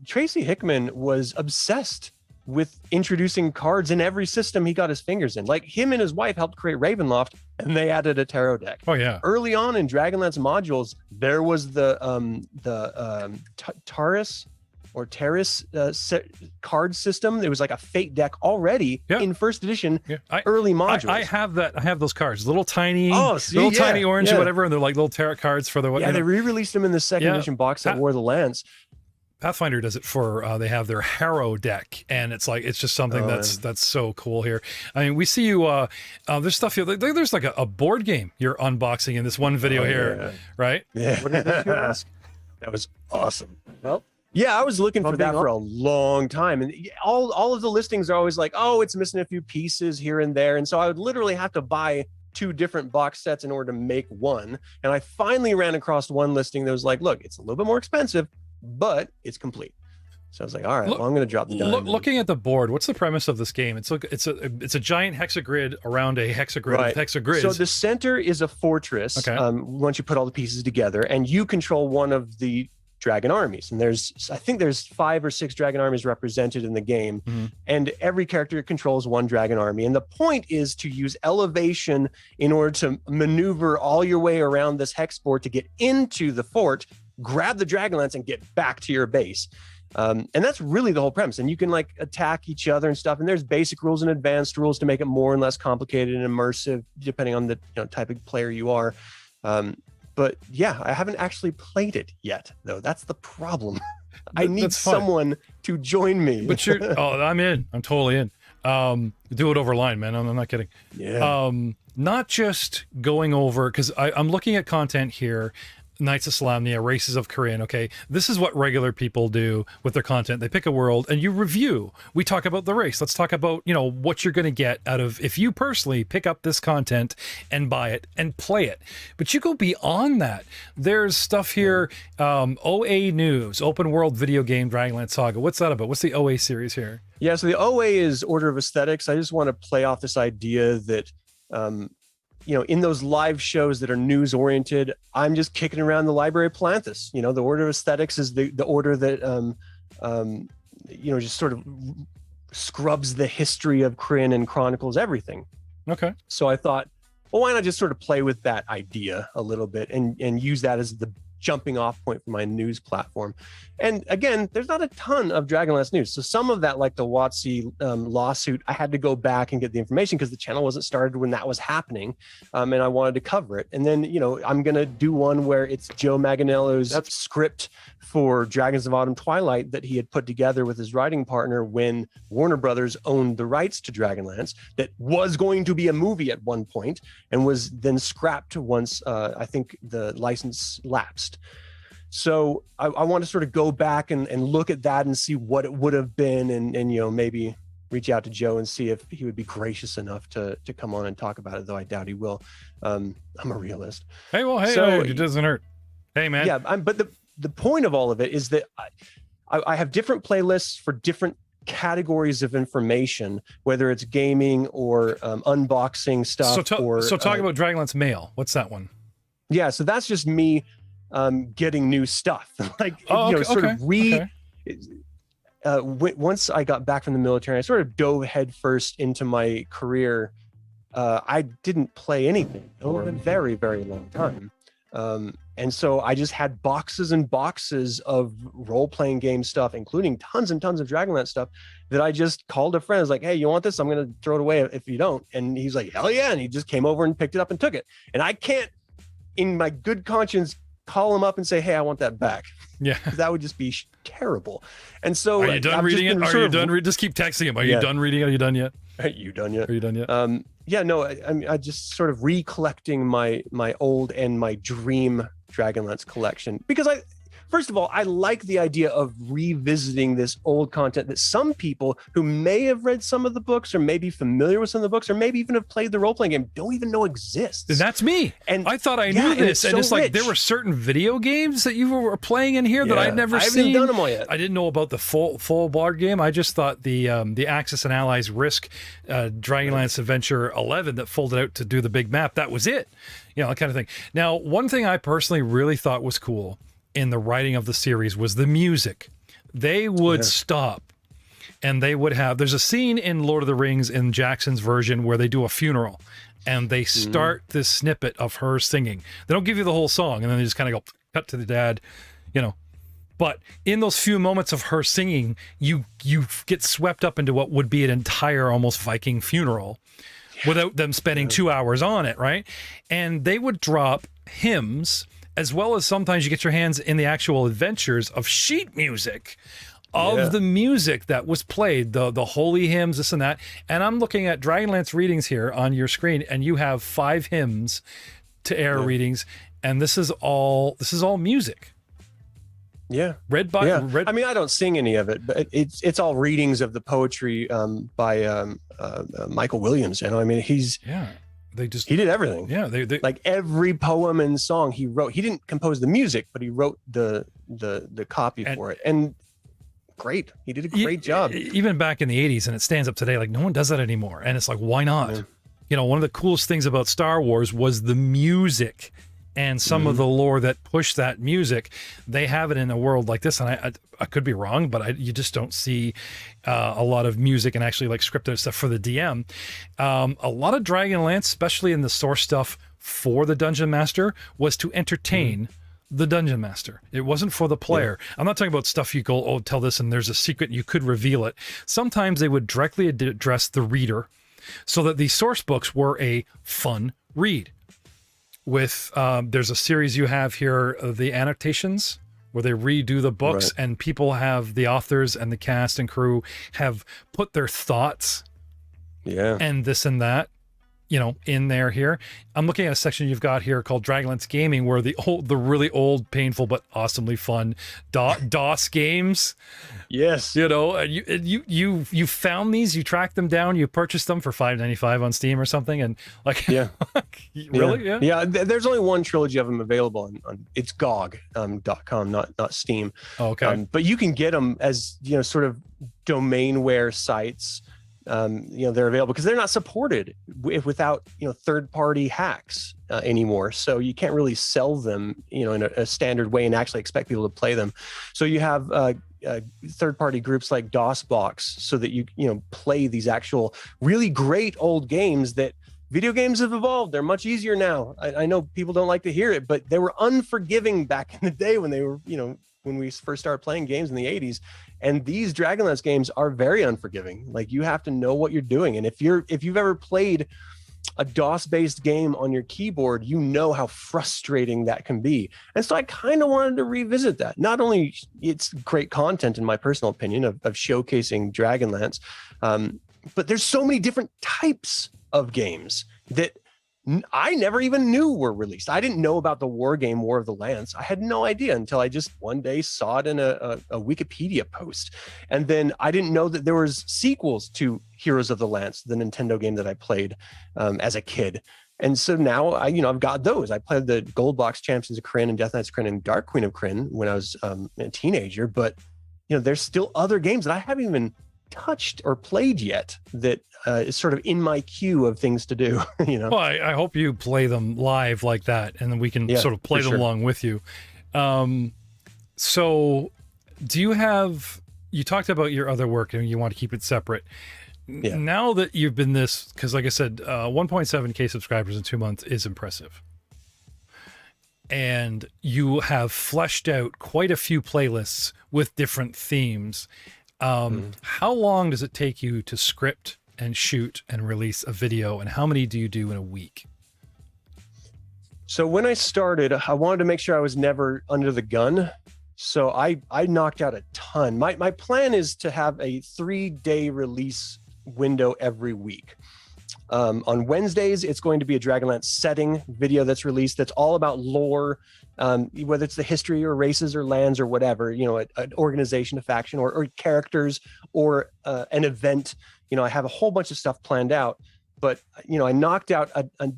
Tracy Hickman was obsessed with introducing cards in every system he got his fingers in. Like him and his wife helped create Ravenloft, and they added a tarot deck. Oh yeah. Early on in DragonLance modules, there was the Taurus or Terrace card system. There was like a fate deck already in first edition. Early modules. I have that. I have those cards, little tiny, tiny orange or whatever, and they're like little tarot cards for the. Yeah, they re-released them in the second edition box set, War of the Lance. Pathfinder does it for they have their Harrow deck, and it's just something that's so cool here. I mean, we see you there's stuff here. There's like a board game you're unboxing in this one video here, right? Yeah. What did you ask? That was awesome. Well, yeah, I was looking for that for a long time, and all of the listings are always like, oh, it's missing a few pieces here and there, and so I would literally have to buy 2 different box sets in order to make one. And I finally ran across one listing that was like, look, it's a little bit more expensive, but it's complete. So I was like, all right, well, I'm going to drop the dime. Looking at the board, what's the premise of this game? It's a giant hexagrid around a hexagrid. Right. Hexagrids. So the center is a fortress. Okay. Once you put all the pieces together, and you control one of the dragon armies. And I think there's 5 or 6 dragon armies represented in the game, and every character controls one dragon army. And the point is to use elevation in order to maneuver all your way around this hex board to get into the fort, grab the Dragonlance, and get back to your base. And that's really the whole premise. And you can like attack each other and stuff. And there's basic rules and advanced rules to make it more and less complicated and immersive, depending on the type of player you are. But yeah, I haven't actually played it yet, though. That's the problem. I need someone to join me. But I'm in. I'm totally in. Do it over line, man. I'm not kidding. Yeah. Not just going over, because I'm looking at content here. Knights of Solamnia, Races of Corinne. Okay, this is what regular people do with their content. They pick a world and you review. We talk about the race. Let's talk about what you're going to get out of if you personally pick up this content and buy it and play it. But you go beyond that. There's stuff here. OA news, open world video game, DragonLance Saga. What's that about? What's the OA series here? Yeah, so the OA is Order of Aesthetics. I just want to play off this idea that in those live shows that are news oriented, I'm just kicking around the Library of Palanthas. The Order of Aesthetics is the order that just sort of scrubs the history of Kryn and chronicles everything. Okay. So I thought, well, why not just sort of play with that idea a little bit and use that as the jumping off point for my news platform. And again, there's not a ton of Dragonlance news. So some of that, like the WotC lawsuit, I had to go back and get the information because the channel wasn't started when that was happening. And I wanted to cover it. And then, I'm going to do one where it's Joe Manganiello's script for Dragons of Autumn Twilight that he had put together with his writing partner when Warner Brothers owned the rights to Dragonlance, that was going to be a movie at one point and was then scrapped once I think the license lapsed. So I want to sort of go back and look at that and see what it would have been and maybe reach out to Joe and see if he would be gracious enough to come on and talk about it, though I doubt he will. I'm a realist. Hey, it doesn't hurt. Hey, man. Yeah, but the point of all of it is that I have different playlists for different categories of information, whether it's gaming or unboxing stuff. So talk about Dragonlance Mail. What's that one? Yeah, so that's just me getting new stuff. Once I got back from the military, I sort of dove headfirst into my career. I didn't play anything for a very, very long time. And so I just had boxes and boxes of role-playing game stuff, including tons and tons of Dragonlance stuff that I just called a friend. I was like, hey, you want this? I'm going to throw it away if you don't. And he's like, hell yeah. And he just came over and picked it up and took it. And I can't, in my good conscience, call him up and say, hey, I want that back. Yeah. That would just be terrible. And so are you done reading it? Are you done? Just keep texting him. Are you done reading it? Are you done yet? Are you done yet? Are you done yet? Yeah, no, I just sort of recollecting my old and my dream Dragonlance collection, because first of all, I like the idea of revisiting this old content that some people who may have read some of the books or may be familiar with some of the books or maybe even have played the role-playing game don't even know exists. And that's me. And I thought I knew this. And it's like there were certain video games that you were playing in here that I'd never seen. I haven't done them all yet. I didn't know about the full board game. I just thought the Axis and Allies Risk DragonLance Adventure 11 that folded out to do the big map, that was it. You know, that kind of thing. Now, one thing I personally really thought was cool in the writing of the series was the music. They would stop and they would have, there's a scene in Lord of the Rings in Jackson's version where they do a funeral and they start this snippet of her singing. They don't give you the whole song and then they just kind of go cut to the dad, you know. But in those few moments of her singing, you get swept up into what would be an entire almost Viking funeral without them spending 2 hours on it, right? And they would drop hymns, as well as sometimes you get your hands in the actual adventures of sheet music of the music that was played, the holy hymns, this and that. And I'm looking at Dragonlance readings here on your screen, and you have 5 hymns to air readings, and this is all music. Yeah. Read by I mean, I don't sing any of it, but it's all readings of the poetry by Michael Williams. You know, I mean, he did everything. Yeah, they like every poem and song he wrote. He didn't compose the music, but he wrote the copy for it. And great, he did a great job. Even back in the 80s, and it stands up today. Like no one does that anymore, and it's like, why not? Yeah. You know, one of the coolest things about Star Wars was the music. And some of the lore that pushed that music, they have it in a world like this. And I could be wrong, but you just don't see a lot of music and actually like scripted stuff for the DM. A lot of Dragonlance, especially in the source stuff for the Dungeon Master, was to entertain the Dungeon Master. It wasn't for the player. I'm not talking about stuff you go, oh, tell this and there's a secret, you could reveal it. Sometimes they would directly address the reader so that the source books were a fun read. With there's a series you have here, the annotations, where they redo the books and people have, the authors and the cast and crew have put their thoughts and this and that, you know, in there here. I'm looking at a section you've got here called Dragonlance Gaming, where the really old, painful but awesomely fun DOS games. Yes, you know, and you found these, you tracked them down, you purchased them for $5.95 on Steam or something, and like really, yeah. There's only one trilogy of them available on it's GOG.com, not Steam. Oh, okay, but you can get them as, you know, sort of domainware sites. You know, they're available because they're not supported without, you know, third-party hacks anymore. So you can't really sell them, you know, in a standard way and actually expect people to play them. So you have third-party groups like DOSBox so that you know, play these actual really great old games that video games have evolved. They're much easier now. I know people don't like to hear it, but they were unforgiving back in the day when they were, you know, when we first started playing games in the 80s. And these Dragonlance games are very unforgiving. Like, you have to know what you're doing. And if you've ever played a DOS-based game on your keyboard, you know how frustrating that can be. And so I kind of wanted to revisit that. Not only it's great content, in my personal opinion, of showcasing Dragonlance, but there's so many different types of games that I never even knew were released. I didn't know about the war game War of the Lance. I had no idea until I just one day saw it in a Wikipedia post. And then I didn't know that there was sequels to Heroes of the Lance, the Nintendo game that I played as a kid. And so now I've got those. I played the Gold Box Champions of Krynn and Death Knights of Krynn and Dark Queen of Krynn when I was a teenager. But, you know, there's still other games that I haven't even touched or played yet that is sort of in my queue of things to do. You know, well, I hope you play them live like that, and then we can sort of play them along with you. So do you talked about your other work and you want to keep it separate. Now that you've been this, because like I said, 1.7K subscribers in 2 months is impressive, and you have fleshed out quite a few playlists with different themes. How long does it take you to script and shoot and release a video, and how many do you do in a week? So when I started, I wanted to make sure I was never under the gun. So I knocked out a ton. My plan is to have a 3-day release window every week. On Wednesdays, it's going to be a Dragonlance setting video that's released that's all about lore, whether it's the history or races or lands or whatever, an organization, a faction, or characters, or an event. I have a whole bunch of stuff planned out, but I knocked out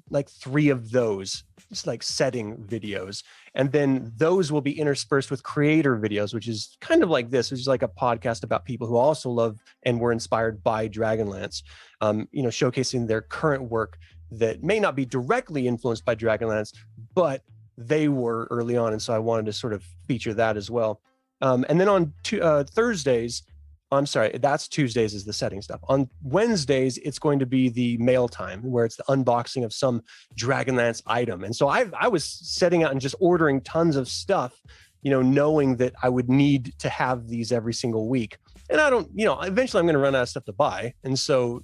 like 3 of those, just like setting videos, and then those will be interspersed with creator videos, which is kind of like this, which is like a podcast about people who also love and were inspired by Dragonlance, showcasing their current work that may not be directly influenced by Dragonlance, but they were early on, and so I wanted to sort of feature that as well. And then on Thursdays, I'm sorry, that's Tuesdays is the setting stuff. On Wednesdays, it's going to be the mail time, where it's the unboxing of some Dragonlance item. And so I was setting out and just ordering tons of stuff, knowing that I would need to have these every single week. And I don't, eventually I'm going to run out of stuff to buy. And so,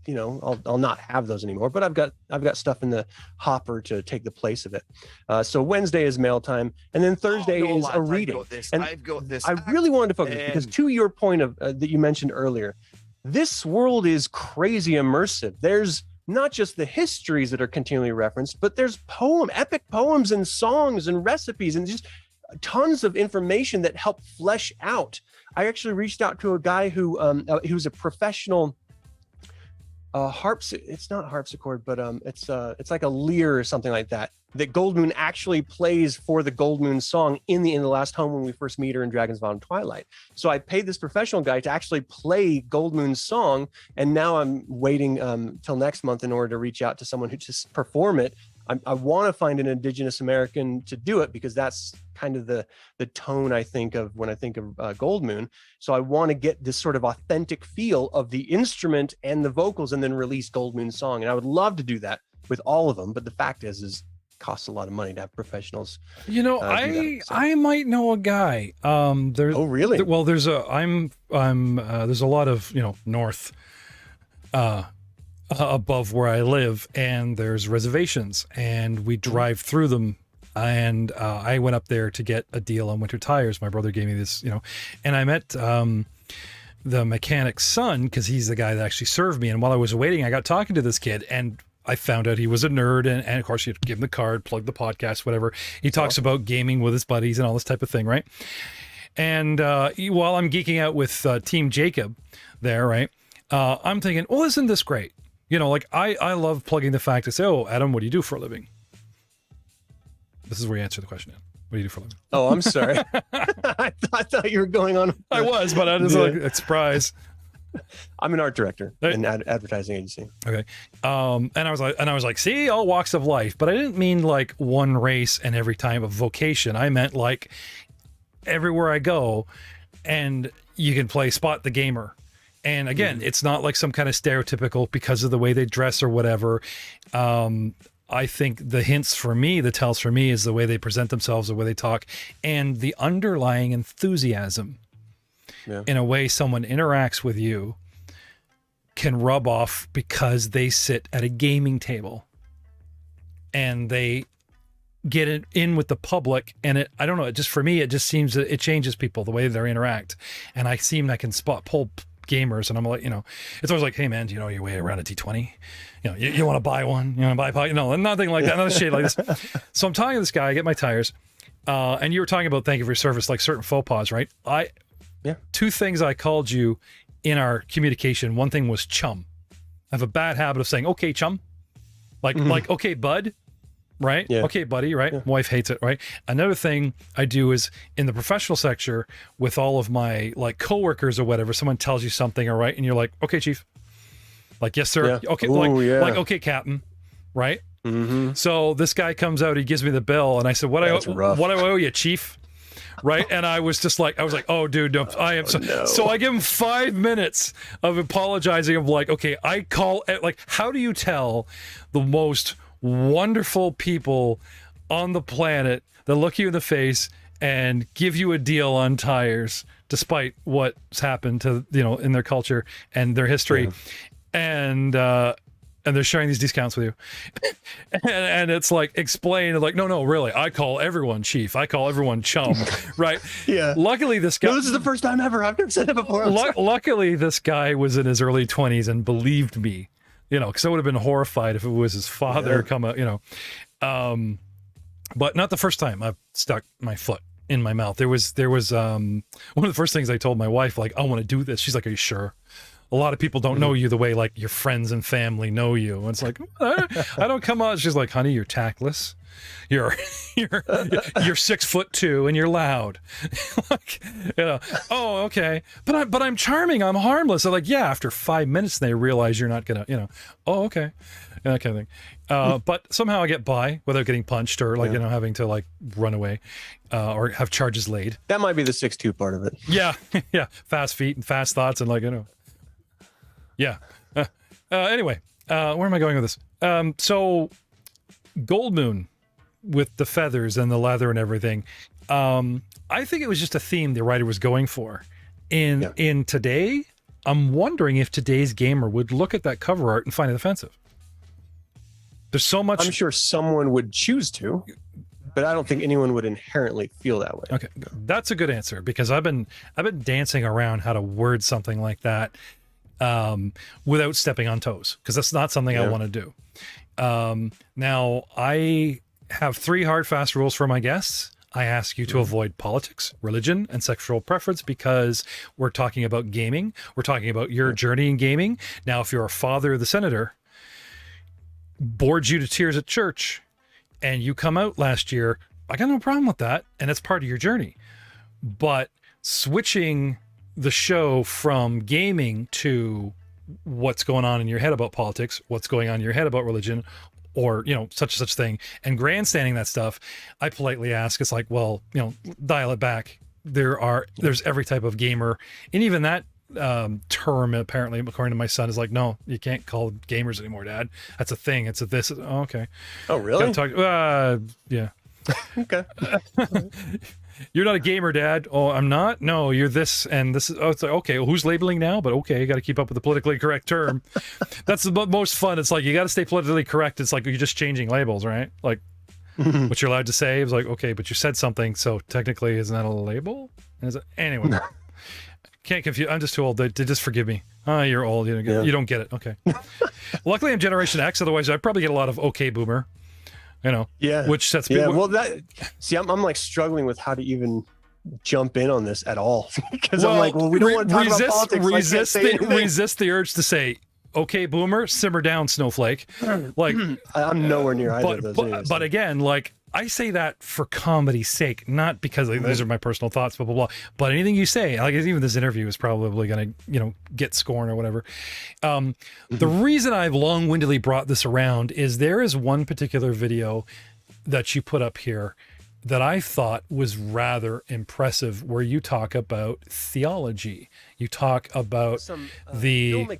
I'll not have those anymore, but I've got stuff in the hopper to take the place of it. So Wednesday is mail time, and then Thursday is a reading. I've got this. I really wanted to focus because, to your point of that you mentioned earlier, this world is crazy immersive. There's not just the histories that are continually referenced, but there's epic poems and songs and recipes and just tons of information that help flesh out. I actually reached out to a guy who's a professional it's not harpsichord, but it's like a lyre or something like that Goldmoon actually plays for the Goldmoon song in the last home when we first meet her in Dragon's Vow and Twilight. So I paid this professional guy to actually play Goldmoon's song, and now I'm waiting till next month in order to reach out to someone who just perform it. I want to find an Indigenous American to do it, because that's kind of the tone I think of when I think of Goldmoon. So I want to get this sort of authentic feel of the instrument and the vocals, and then release Goldmoon's song. And I would love to do that with all of them, but the fact is it costs a lot of money to have professionals. I might know a guy. Oh, really? Well, there's a lot of north above where I live, and there's reservations, and we drive through them. And I went up there to get a deal on winter tires. My brother gave me this, and I met the mechanic's son, because he's the guy that actually served me. And while I was waiting, I got talking to this kid, and I found out he was a nerd. And of course, you give him the card, plug the podcast, whatever. He talks about gaming with his buddies and all this type of thing, right? And while I'm geeking out with Team Jacob there, right, I'm thinking, well, isn't this great? I love plugging the fact to say, oh, Adam, what do you do for a living? This is where you answer the question. What do you do for a living? Oh, I'm sorry. I thought you were going on. I was, but I was like a surprise. I'm an art director in an advertising agency. Okay. And I was like, see, all walks of life, but I didn't mean like one race and every time of vocation. I meant like everywhere I go, and you can play Spot the Gamer. And again, it's not like some kind of stereotypical because of the way they dress or whatever. I think the tells for me is the way they present themselves, the way they talk, and the underlying enthusiasm. Yeah. In a way someone interacts with you can rub off because they sit at a gaming table and they get it in with the public. And I don't know, for me, it just seems that it changes people, the way they interact. And I can pull gamers, and I'm like, it's always like, hey man, do you know your way around a T20? You want to buy one? You want to buy nothing like that, not a shade like this. So I'm talking to this guy, I get my tires, and you were talking about thank you for your service, like certain faux pas, right? Two things I called you in our communication. One thing was chum. I have a bad habit of saying, okay, chum, like okay, bud. Right? Yeah. Okay, buddy, right? Yeah. My wife hates it, right? Another thing I do is in the professional sector with all of my like coworkers or whatever, someone tells you something, all right, and you're like, okay, chief. Like, yes, sir. Yeah. Okay, like, okay, captain, right? Mm-hmm. So this guy comes out, he gives me the bill, and I said, what do I owe you, chief? Right? And I was like, oh, dude, no, I am so. No. So I give him 5 minutes of apologizing of like, okay, I call, like, how do you tell the most wonderful people on the planet that look you in the face and give you a deal on tires despite what's happened to in their culture and their history, and they're sharing these discounts with you, and it's like explain like no really, I call everyone chief, I call everyone chum. Right? Yeah. Luckily this guy, this is the first time ever, I've never said it before. Luckily this guy was in his early 20s and believed me. you know, because I would have been horrified if it was his father come out, you know. But not the first time I've stuck my foot in my mouth. There was one of the first things I told my wife, like, I want to do this. She's like, are you sure? A lot of people don't know you the way like your friends and family know you. And it's like, I don't come out. She's like, honey, you're tactless. You're 6'2" and you're loud. Like, you know, oh, okay. But I'm charming. I'm harmless. I'm like, yeah, after 5 minutes, they realize you're not gonna, you know, oh, okay. And that kind of thing. But somehow I get by without getting punched or like, you know, having to like run away or have charges laid. That might be the 6'2" part of it. Yeah. Yeah. Fast feet and fast thoughts and like, you know, yeah. Anyway, where am I going with this? So Gold Moon with the feathers and the leather and everything. I think it was just a theme the writer was going for. In today, I'm wondering if today's gamer would look at that cover art and find it offensive. There's so much. I'm sure someone would choose to, but I don't think anyone would inherently feel that way. Okay, that's a good answer because I've been dancing around how to word something like that without stepping on toes because that's not something I want to do. Now I have 3 hard, fast rules for my guests. I ask you to avoid politics, religion, and sexual preference because we're talking about gaming. We're talking about your journey in gaming. Now, if you're a father, the senator, bored you to tears at church, and you come out last year, I got no problem with that, and it's part of your journey. But switching the show from gaming to what's going on in your head about politics, what's going on in your head about religion, or, you know, such and such thing, and grandstanding that stuff, I politely ask, it's like, well, you know, dial it back. There's every type of gamer, and even that term, apparently, according to my son, is like, no, you can't call gamers anymore, Dad. That's a thing. It's a this. Oh, okay. Oh, really? Yeah. Okay. You're not a gamer, Dad. Oh, I'm not? No, you're this and this is, oh, it's like, okay, well, who's labeling now? But okay, you got to keep up with the politically correct term. That's the most fun. It's like, you got to stay politically correct. It's like, you're just changing labels, right? Like, what you're allowed to say. It's like, okay, but you said something, so technically, isn't that a label? Anyway, can't confuse. I'm just too old. They just forgive me. Oh, you're old. You don't get it. Okay. Luckily, I'm Generation X. Otherwise, I'd probably get a lot of okay, boomer. You know, which sets people. Well, I'm like struggling with how to even jump in on this at all because I'm like, well, we don't want to talk about politics. Resist the urge to say, okay, boomer, simmer down, snowflake. Like, I'm nowhere near either of those. But again, like, I say that for comedy's sake, not because like, these are my personal thoughts, blah, blah, blah. But anything you say, like even this interview is probably going to, you know, get scorn or whatever. The reason I've long-windedly brought this around is there is one particular video that you put up here that I thought was rather impressive where you talk about theology. You talk about the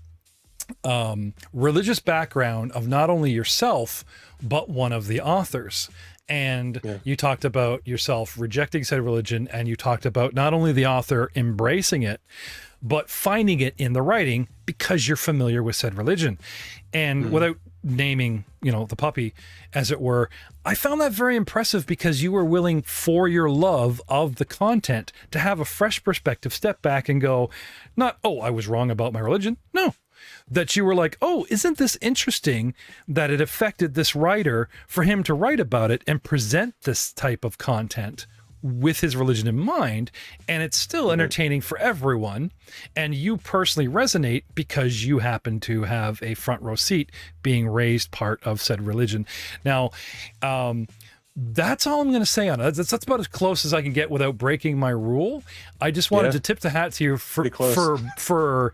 religious background of not only yourself, but one of the authors. And you talked about yourself rejecting said religion, and you talked about not only the author embracing it, but finding it in the writing because you're familiar with said religion. And without naming, you know, the puppy, as it were, I found that very impressive because you were willing, for your love of the content, to have a fresh perspective, step back and go, not, oh, I was wrong about my religion. No. That you were like, oh, isn't this interesting that it affected this writer for him to write about it and present this type of content with his religion in mind, and it's still entertaining for everyone, and you personally resonate because you happen to have a front row seat being raised part of said religion. Now, that's all I'm going to say on it. That's about as close as I can get without breaking my rule. I just wanted to tip the hat to you for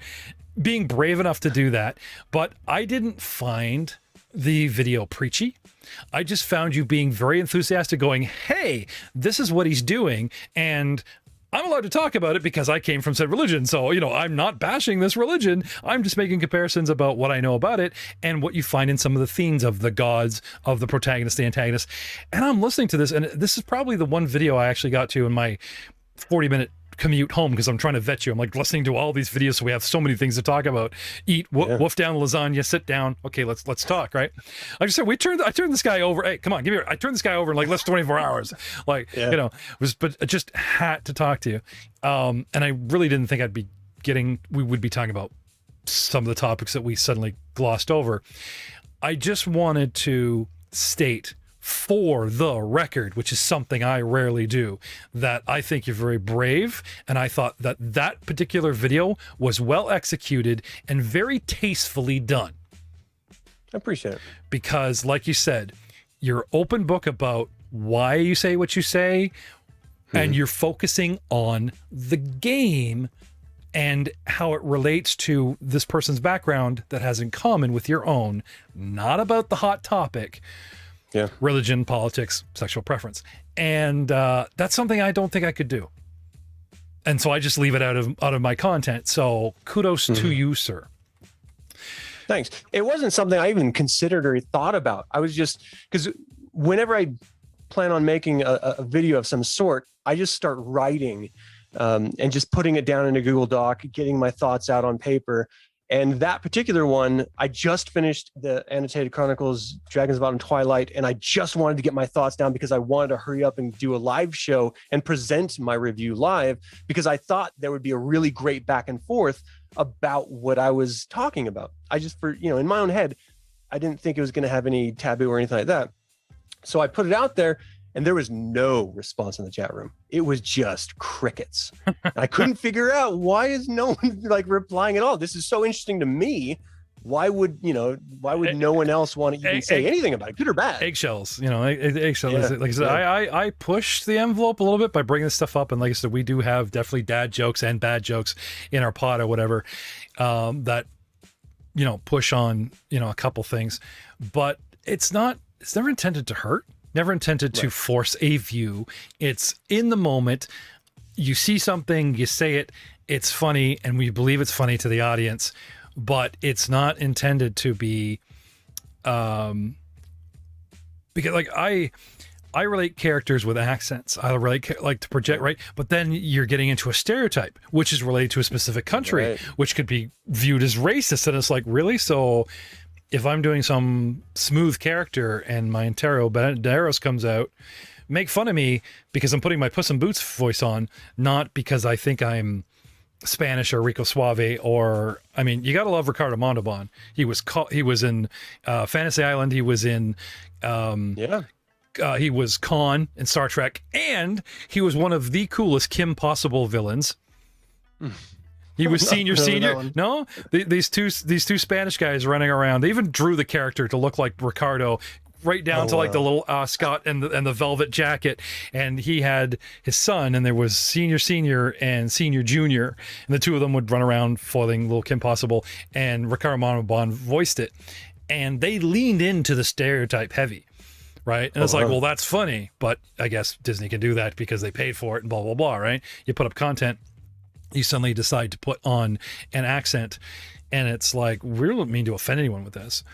being brave enough to do that. But I didn't find the video preachy. I just found you being very enthusiastic, going, hey, this is what he's doing, and I'm allowed to talk about it because I came from said religion. So, you know, I'm not bashing this religion. I'm just making comparisons about what I know about it and what you find in some of the themes of the gods, of the protagonist, the antagonist. And I'm listening to this, and this is probably the one video I actually got to in my 40-minute commute home because I'm trying to vet you. I'm like listening to all these videos, so we have so many things to talk about. Eat, woof down lasagna, sit down. Okay, let's talk, right? Like I said, I turned this guy over. Hey, come on, I turned this guy over in like less than 24 hours. Like, you know, but I just had to talk to you. And I really didn't think we would be talking about some of the topics that we suddenly glossed over. I just wanted to state for the record, which is something I rarely do, that I think you're very brave, and I thought that that particular video was well executed and very tastefully done. I appreciate it. Because, like you said, you're open book about why you say what you say, and you're focusing on the game and how it relates to this person's background that has in common with your own, not about the hot topic. Yeah. Religion, politics, sexual preference. And that's something I don't think I could do. And so I just leave it out of my content. So kudos to you, sir. Thanks. It wasn't something I even considered or thought about. I was just, because whenever I plan on making a video of some sort, I just start writing and just putting it down in a Google Doc, getting my thoughts out on paper. And that particular one, I just finished the Annotated Chronicles, Dragon's Bottom Twilight, and I just wanted to get my thoughts down because I wanted to hurry up and do a live show and present my review live, because I thought there would be a really great back and forth about what I was talking about. I just, in my own head, I didn't think it was going to have any taboo or anything like that. So I put it out there, and there was no response in the chat room. It was just crickets. I couldn't figure out, why is no one like replying at all? This is so interesting to me. Why would no one else want to even say anything about it, good or bad? Eggshells, eggshells. Yeah, like I said, I pushed the envelope a little bit by bringing this stuff up. And like I said, we do have definitely dad jokes and bad jokes in our pod or whatever, that, push on, a couple things, but it's never intended to hurt. Never intended to force a view. It's in the moment. You see something, you say it, it's funny, and we believe it's funny to the audience, but it's not intended to be, because like I relate characters with accents. I relate like to project, right? But then you're getting into a stereotype, which is related to a specific country, which could be viewed as racist. And it's like, really? So if I'm doing some smooth character and my Antero Banderas comes out, make fun of me because I'm putting my Puss in Boots voice on, not because I think I'm Spanish or Rico Suave, or, I mean, you got to love Ricardo Montalban. He was in Fantasy Island. He was in, he was Khan in Star Trek, and he was one of the coolest Kim Possible villains. He was senior. No, these two Spanish guys running around. They even drew the character to look like Ricardo, right down to like the little Scott and the velvet jacket. And he had his son, and there was senior and senior junior, and the two of them would run around foiling little Kim Possible. And Ricardo Montalban voiced it, and they leaned into the stereotype heavy. Right. And it's like, well, that's funny, but I guess Disney can do that because they paid for it and blah, blah, blah. Right. You put up content, you suddenly decide to put on an accent, and it's like, we don't mean to offend anyone with this.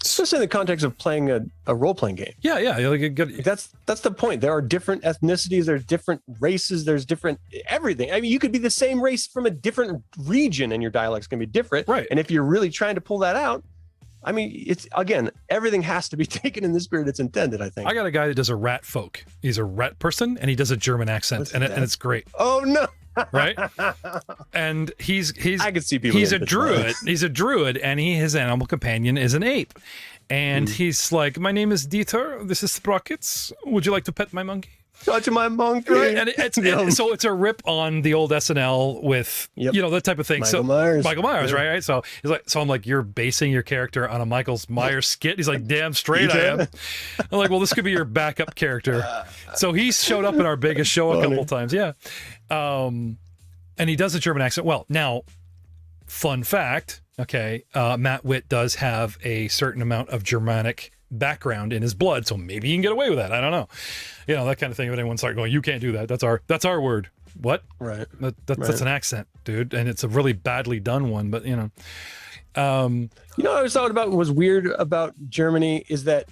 Especially in the context of playing a role-playing game. Yeah. That's the point. There are different ethnicities, there's different races, there's different everything. I mean, you could be the same race from a different region and your dialect's going to be different. Right. And if you're really trying to pull that out, I mean, it's, again, everything has to be taken in the spirit it's intended, I think. I got a guy that does a rat folk. He's a rat person, and he does a German accent, and it's great. Oh, no. Right. And he's I could see people. He's a druid. He's a druid, and his animal companion is an ape. And he's like, my name is Dieter. This is Sprockets. Would you like to pet my monkey? Touch my monkey. Right. And so it's a rip on the old SNL with that type of thing. Michael Myers, right? So he's like, I'm like, you're basing your character on a Michael Myers skit. He's like, damn straight I am. I'm like, well, this could be your backup character. So he showed up at our biggest show a couple times. Yeah. And he does a German accent. Well, now, fun fact. Okay. Matt Witt does have a certain amount of Germanic background in his blood, so maybe you can get away with that. I don't know, that kind of thing. If anyone start going, you can't do that, that's our word. What? Right. That's an accent, dude, and it's a really badly done one. But I always thought about was weird about Germany is that,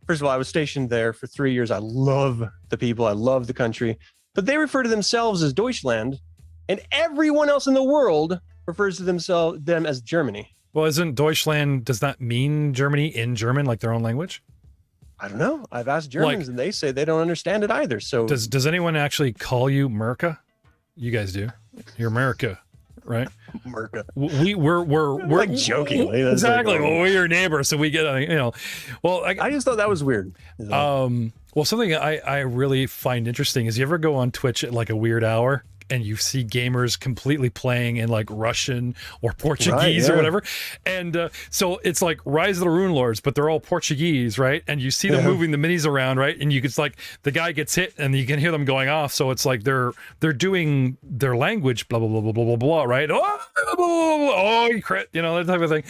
first of all, I was stationed there for 3 years. I love the people, I love the country, but they refer to themselves as Deutschland, and everyone else in the world refers to them as Germany. Well, isn't Deutschland, does that mean Germany in German, like their own language? I don't know. I've asked Germans, and they say they don't understand it either. So does anyone actually call you Merca? You guys do. You're America. right? Merca. We're like jokingly. That's exactly. like, well, we're your neighbor, so we get, well, I just thought that was weird. well, something I really find interesting is you ever go on Twitch at like a weird hour and you see gamers completely playing in like Russian or Portuguese or whatever. And so it's like Rise of the Rune Lords, but they're all Portuguese, right? And you see them moving the minis around, right? And it's like the guy gets hit and you can hear them going off. So it's like they're doing their language, blah, blah, blah, blah, blah, blah, blah, right? Oh, blah, blah, blah, blah, oh, you crit, that type of thing.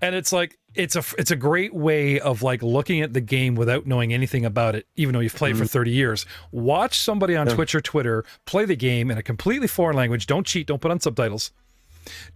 And it's like, it's a great way of like looking at the game without knowing anything about it, even though you've played for 30 years. Watch somebody on Twitch or Twitter play the game in a completely foreign language. Don't cheat. Don't put on subtitles.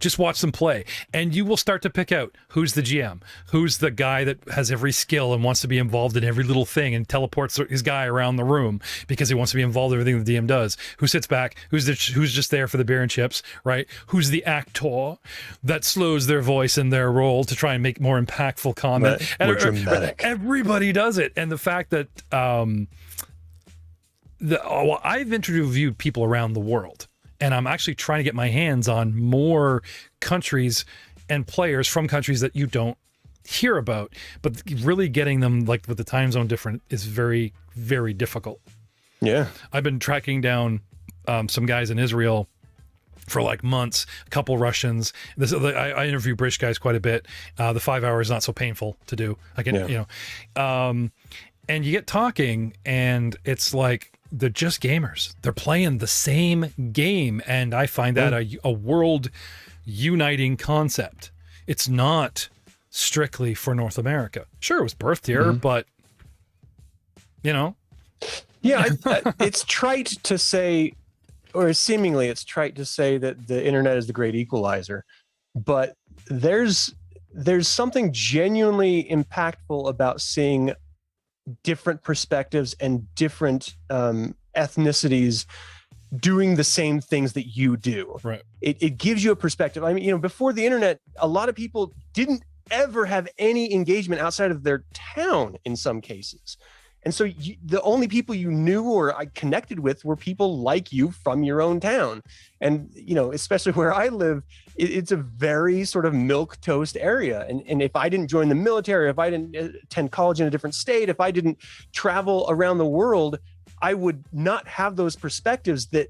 Just watch them play, and you will start to pick out who's the GM, who's the guy that has every skill and wants to be involved in every little thing and teleports his guy around the room because he wants to be involved in everything the DM does, who sits back, who's just there for the beer and chips, right? Who's the actor that slows their voice and their role to try and make more impactful comment. More dramatic. Everybody does it. And the fact that I've interviewed people around the world, and I'm actually trying to get my hands on more countries and players from countries that you don't hear about, but really getting them like with the time zone different is very, very difficult. Yeah. I've been tracking down some guys in Israel for like months, a couple Russians. I interview British guys quite a bit. The 5 hour is not so painful to do. I can, and you get talking and it's like, they're just gamers. They're playing the same game. And I find that a world uniting concept. It's not strictly for North America. Sure, it was birthed here, but Yeah, it's trite to say, or seemingly it's trite to say that the internet is the great equalizer, but there's something genuinely impactful about seeing different perspectives and different ethnicities doing the same things that you do. Right. It gives you a perspective. I mean, before the internet, a lot of people didn't ever have any engagement outside of their town in some cases. And so the only people you knew or I connected with were people like you from your own town. And, especially where I live, it's a very sort of milquetoast area. And if I didn't join the military, if I didn't attend college in a different state, if I didn't travel around the world, I would not have those perspectives that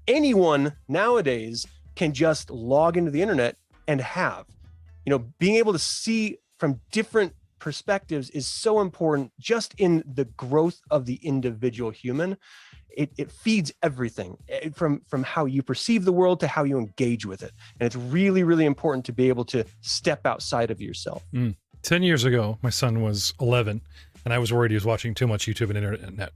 anyone nowadays can just log into the internet and have. Being able to see from different perspectives is so important just in the growth of the individual human. It feeds everything from how you perceive the world to how you engage with it. And it's really, really important to be able to step outside of yourself. 10 years ago, my son was 11 and I was worried he was watching too much YouTube and internet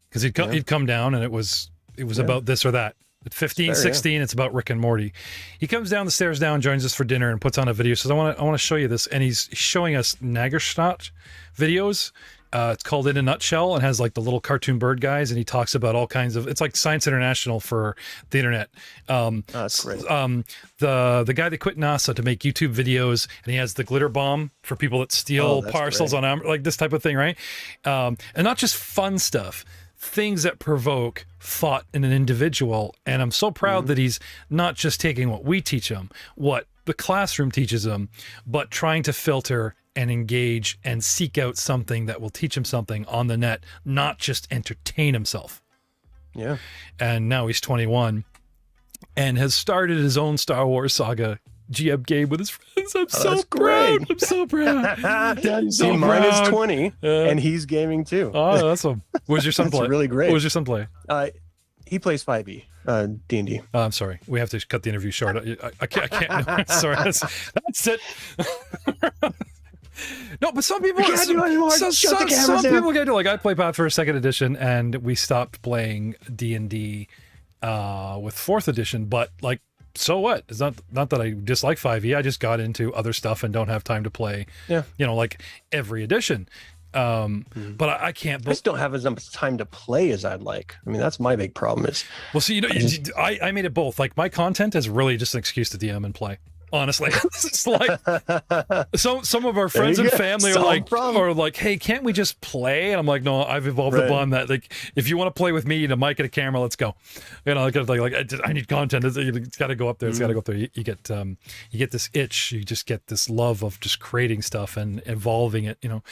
because he'd come down and it was about this or that. At 15, 16, it's about Rick and Morty. He comes down the stairs joins us for dinner and puts on a video. Says, I want to show you this. And he's showing us Nagerstadt videos. It's called In a Nutshell and has like the little cartoon bird guys. And he talks about all kinds of, it's like Science International for the internet. That's great. The guy that quit NASA to make YouTube videos, and he has the glitter bomb for people that steal parcels on Amazon, like this type of thing, right? And not just fun stuff. Things that provoke thought in an individual. And I'm so proud that he's not just taking what we teach him, what the classroom teaches him, but trying to filter and engage and seek out something that will teach him something on the net, not just entertain himself. Yeah. And now he's 21 and has started his own Star Wars Saga GM game with his friends. I'm so proud. I'm so proud. See, mine is 20 and he's gaming too. Oh, awesome. What was your son play? Really great. What was your son play? He plays 5e, D&D. I'm sorry. We have to cut the interview short. I can't. No, sorry. That's it. No, but some people some people get to, like, I play Pathfinder 2nd edition and we stopped playing D&D with 4th edition, but like, so what? It's not that I dislike 5e. I just got into other stuff and don't have time to play, like every edition. But I can't. I just don't have as much time to play as I'd like. I mean, that's my big problem is. Well, see, I made it both. Like my content is really just an excuse to DM and play. honestly. It's like some of our friends and family are like, hey, can't we just play? And I'm like, no, I've evolved a bond that, like, if you want to play with me, a mic and a camera, let's go. You know, I need content. It's got to go up there. It's got to go up there. You get this itch. You just get this love of just creating stuff and evolving it. You know,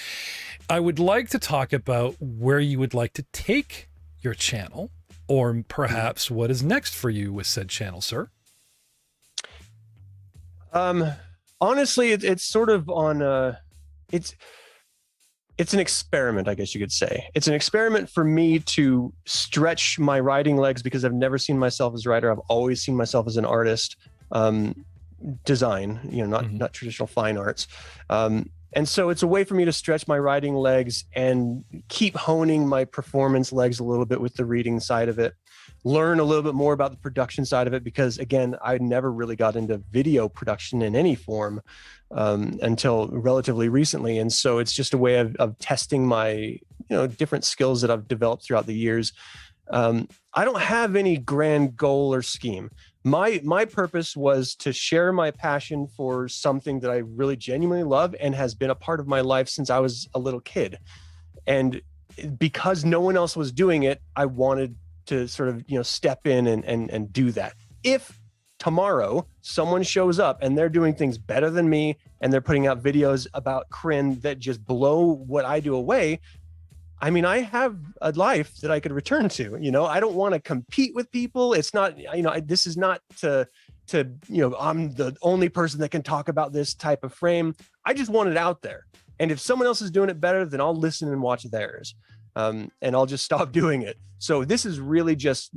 I would like to talk about where you would like to take your channel, or perhaps what is next for you with said channel, sir. Honestly, it's sort of on it's an experiment, I guess you could say. It's an experiment for me to stretch my writing legs, because I've never seen myself as a writer. I've always seen myself as an artist, design, you know, not traditional fine arts. And so it's a way for me to stretch my writing legs and keep honing my performance legs a little bit with the reading side of it. Learn a little bit more about the production side of it, because again, I never really got into video production in any form until relatively recently. And so it's just a way of testing my, different skills that I've developed throughout the years. I don't have any grand goal or scheme. My purpose was to share my passion for something that I really genuinely love and has been a part of my life since I was a little kid. And because no one else was doing it, I wanted to sort of, step in and do that. If tomorrow someone shows up and they're doing things better than me and they're putting out videos about Kryn that just blow what I do away, I mean, I have a life that I could return to. I don't want to compete with people. It's not, this is not to, I'm the only person that can talk about this type of frame. I just want it out there. And if someone else is doing it better, then I'll listen and watch theirs. And I'll just stop doing it. So this is really just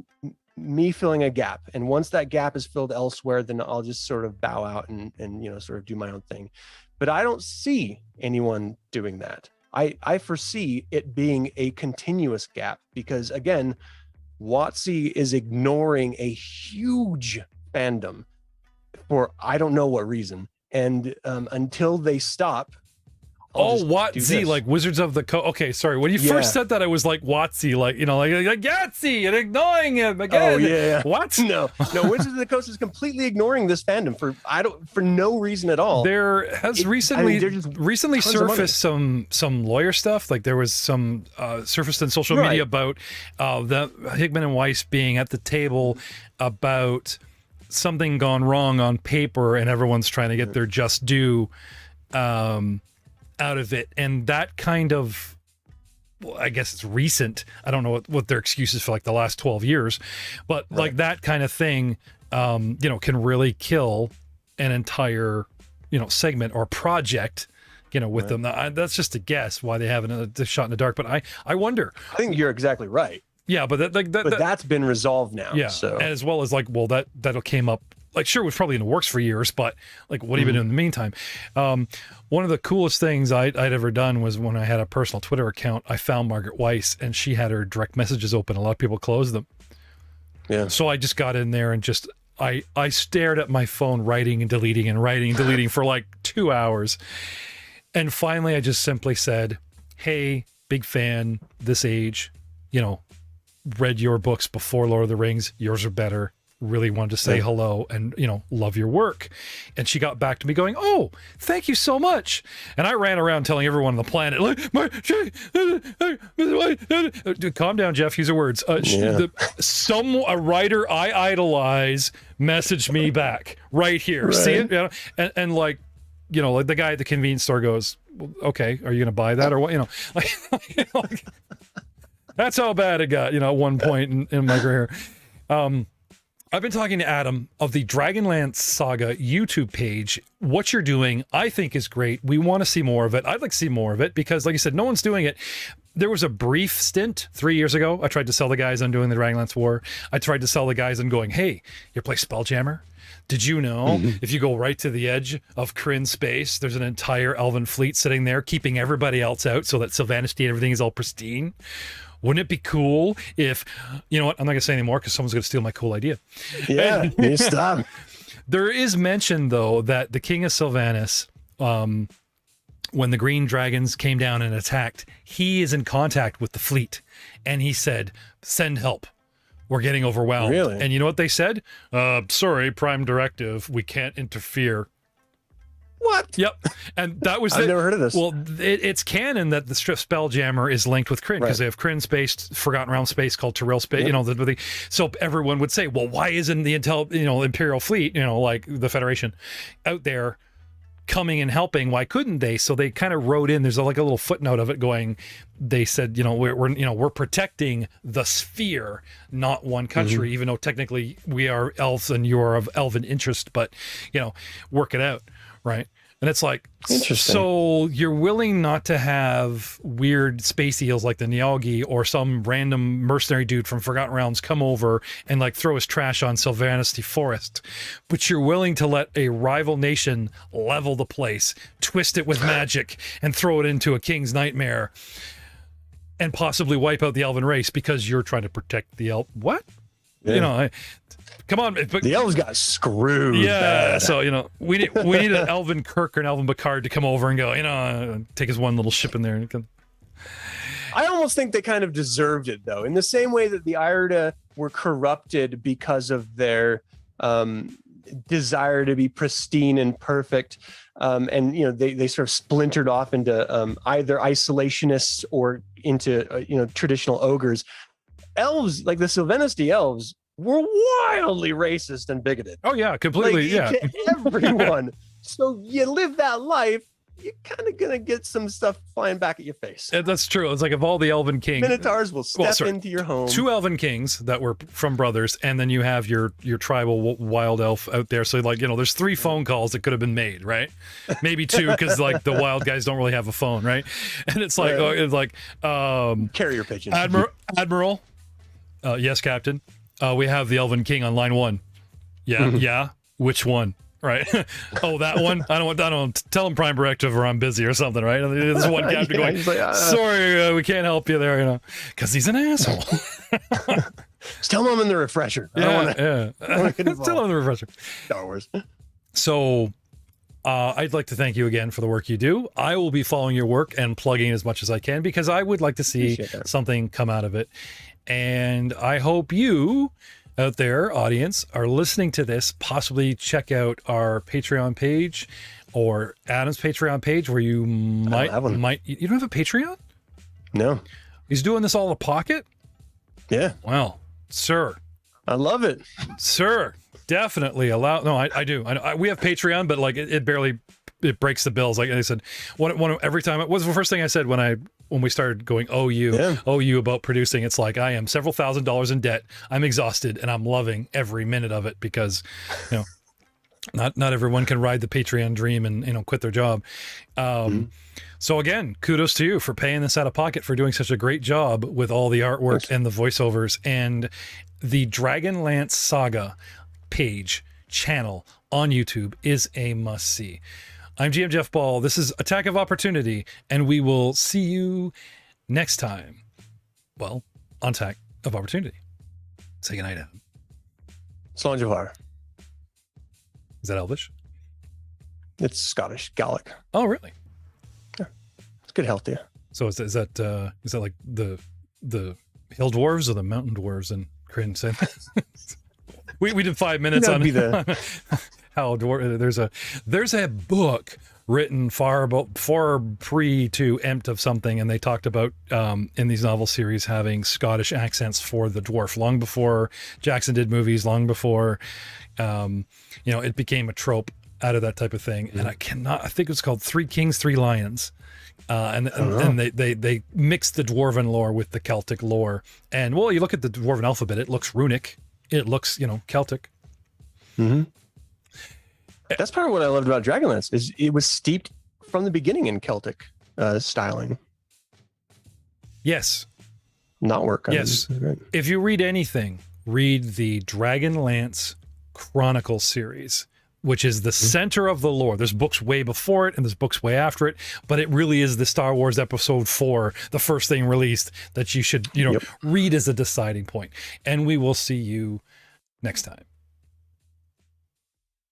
me filling a gap. And once that gap is filled elsewhere, then I'll just sort of bow out and sort of do my own thing. But I don't see anyone doing that. I foresee it being a continuous gap, because again, WotC is ignoring a huge fandom for I don't know what reason. And until they stop. WotC, like Wizards of the Coast. Okay, sorry. When you first said that, I was like WotC, like Yahtzee and ignoring him again. Oh yeah. What? No. Wizards of the Coast is completely ignoring this fandom for no reason at all. There has recently surfaced some lawyer stuff. Like there was some surfaced in social media about the Hickman and Weiss being at the table about something gone wrong on paper, and everyone's trying to get their just due. Out of it, and that kind of, well, I guess it's recent. I don't know what their excuse is for like the last 12 years, but like that kind of thing, can really kill an entire, segment or project, with them. That's just a guess why they haven't shot in the dark, but I wonder. I think you're exactly right. Yeah, but that's been resolved now. Yeah, so as well as like, well, that'll came up. Like, sure, it was probably in the works for years, but like, what have you been doing in the meantime? One of the coolest things I'd ever done was when I had a personal Twitter account, I found Margaret Weiss, and she had her direct messages open. A lot of people closed them. Yeah. So I just got in there and just, I stared at my phone, writing and deleting for like 2 hours. And finally, I just simply said, hey, big fan, this age, read your books before Lord of the Rings. Yours are better. Really wanted to say hello and, love your work. And she got back to me going, oh, thank you so much. And I ran around telling everyone on the planet, dude, calm down, Jeff, use your words. A writer I idolize messaged me back right here. Right. See it? And like, like the guy at the convenience store goes, well, okay, are you going to buy that or what? Like, that's how bad it got, at one point in my career. I've been talking to Adam of the DragonLance Saga YouTube page. What you're doing, I think, is great. We want to see more of it. I'd like to see more of it because, like you said, no one's doing it. There was a brief stint 3 years ago. I tried to sell the guys on doing the DragonLance War. I tried to sell the guys on going, hey, you play Spelljammer? Did you know if you go right to the edge of Kryn space, there's an entire elven fleet sitting there keeping everybody else out so that Sylvanity and everything is all pristine? Wouldn't it be cool if, you know what, I'm not going to say anymore because someone's going to steal my cool idea. Yeah, you stop. There is mention, though, that the King of Sylvanas, when the Green Dragons came down and attacked, he is in contact with the fleet. And he said, send help. We're getting overwhelmed. Really? And you know what they said? Sorry, Prime Directive, we can't interfere. What? Yep. And that was I've never heard of this. Well, it's canon that the Spelljammer is linked with Kryn because they have Kryn-based Forgotten Realm space called Tyrell space. You know, so everyone would say, well, why isn't the Imperial fleet, like the Federation, out there coming and helping? Why couldn't they? So they kind of wrote in. There's like a little footnote of it going. They said, we're protecting the sphere, not one country, even though technically we are elves and you are of elven interest. But work it out, right? And it's like, so you're willing not to have weird space eels like the Nialgi or some random mercenary dude from Forgotten Realms come over and like throw his trash on Sylvanas Forest, but you're willing to let a rival nation level the place, twist it with magic, and throw it into a king's nightmare, and possibly wipe out the elven race because you're trying to protect the elf. What? Yeah. Come on, but the elves got screwed. Yeah, bad. so we need an Elven Kirk or an Elven Picard to come over and go, take his one little ship in there. I almost think they kind of deserved it, though, in the same way that the Irda were corrupted because of their desire to be pristine and perfect, and they sort of splintered off into either isolationists or into traditional ogres. Elves, like the Sylvanesti elves, were wildly racist and bigoted. Oh yeah, completely. To everyone. So you live that life, you're kind of gonna get some stuff flying back at your face. That's true. It's like if all the Elven Kings, Minotaurs will step into your home. 2 Elven Kings that were from brothers, and then you have your tribal wild elf out there. So there's 3 phone calls that could have been made, right? Maybe 2 because like the wild guys don't really have a phone, right? And it's like carrier pigeons. Admiral. Yes, Captain. We have the Elven King on line 1. Yeah, yeah. Which one? Right. Oh, that one. I don't tell him Prime Directive or I'm busy or something, right? And there's one captain going, like, sorry, we can't help you there, because he's an asshole. Just tell him I'm in the refresher. Tell him the refresher. Star Wars. So I'd like to thank you again for the work you do. I will be following your work and plugging as much as I can because I would like to see something come out of it. And I hope you out there, audience, are listening to this. Possibly check out our Patreon page or Adam's Patreon page where you might. You don't have a Patreon? No. He's doing this all in a pocket? Yeah. Well, sir. I love it. Sir, definitely allow. No, I do. We have Patreon, but like it barely breaks the bills. Like I said, every time. What was the first thing I said when we started going OU about producing? It's like I am several $1,000s in debt. I'm exhausted and I'm loving every minute of it because not everyone can ride the Patreon dream and quit their job. So again, kudos to you for paying this out of pocket, for doing such a great job with all the artwork and the voiceovers. And the DragonLance Saga channel on YouTube is a must-see. I'm GM Jeff Ball. This is Attack of Opportunity, and we will see you next time. Well, on Attack of Opportunity. Say goodnight, Adam. Slàinte. Is that Elvish? It's Scottish, Gaelic. Oh, really? Yeah, it's good health, yeah. So is that like the hill dwarves or the mountain dwarves in Kryn? we did 5 minutes on how dwarf. There's a book written far pre to Empt of something, and they talked about in these novel series having Scottish accents for the dwarf long before Jackson did movies, long before it became a trope out of that type of thing. And I think it's called 3 Kings, 3 Lions. And they mixed the dwarven lore with the Celtic lore. And well, you look at the dwarven alphabet, it looks runic. It looks, Celtic. Mm-hmm. That's part of what I loved about DragonLance is it was steeped from the beginning in Celtic styling. Yes. Not work. Yes. If you read anything, read the DragonLance Chronicle series, which is the center of the lore. There's books way before it and there's books way after it, but it really is the Star Wars Episode 4, the first thing released that you should, read as a deciding point. And we will see you next time.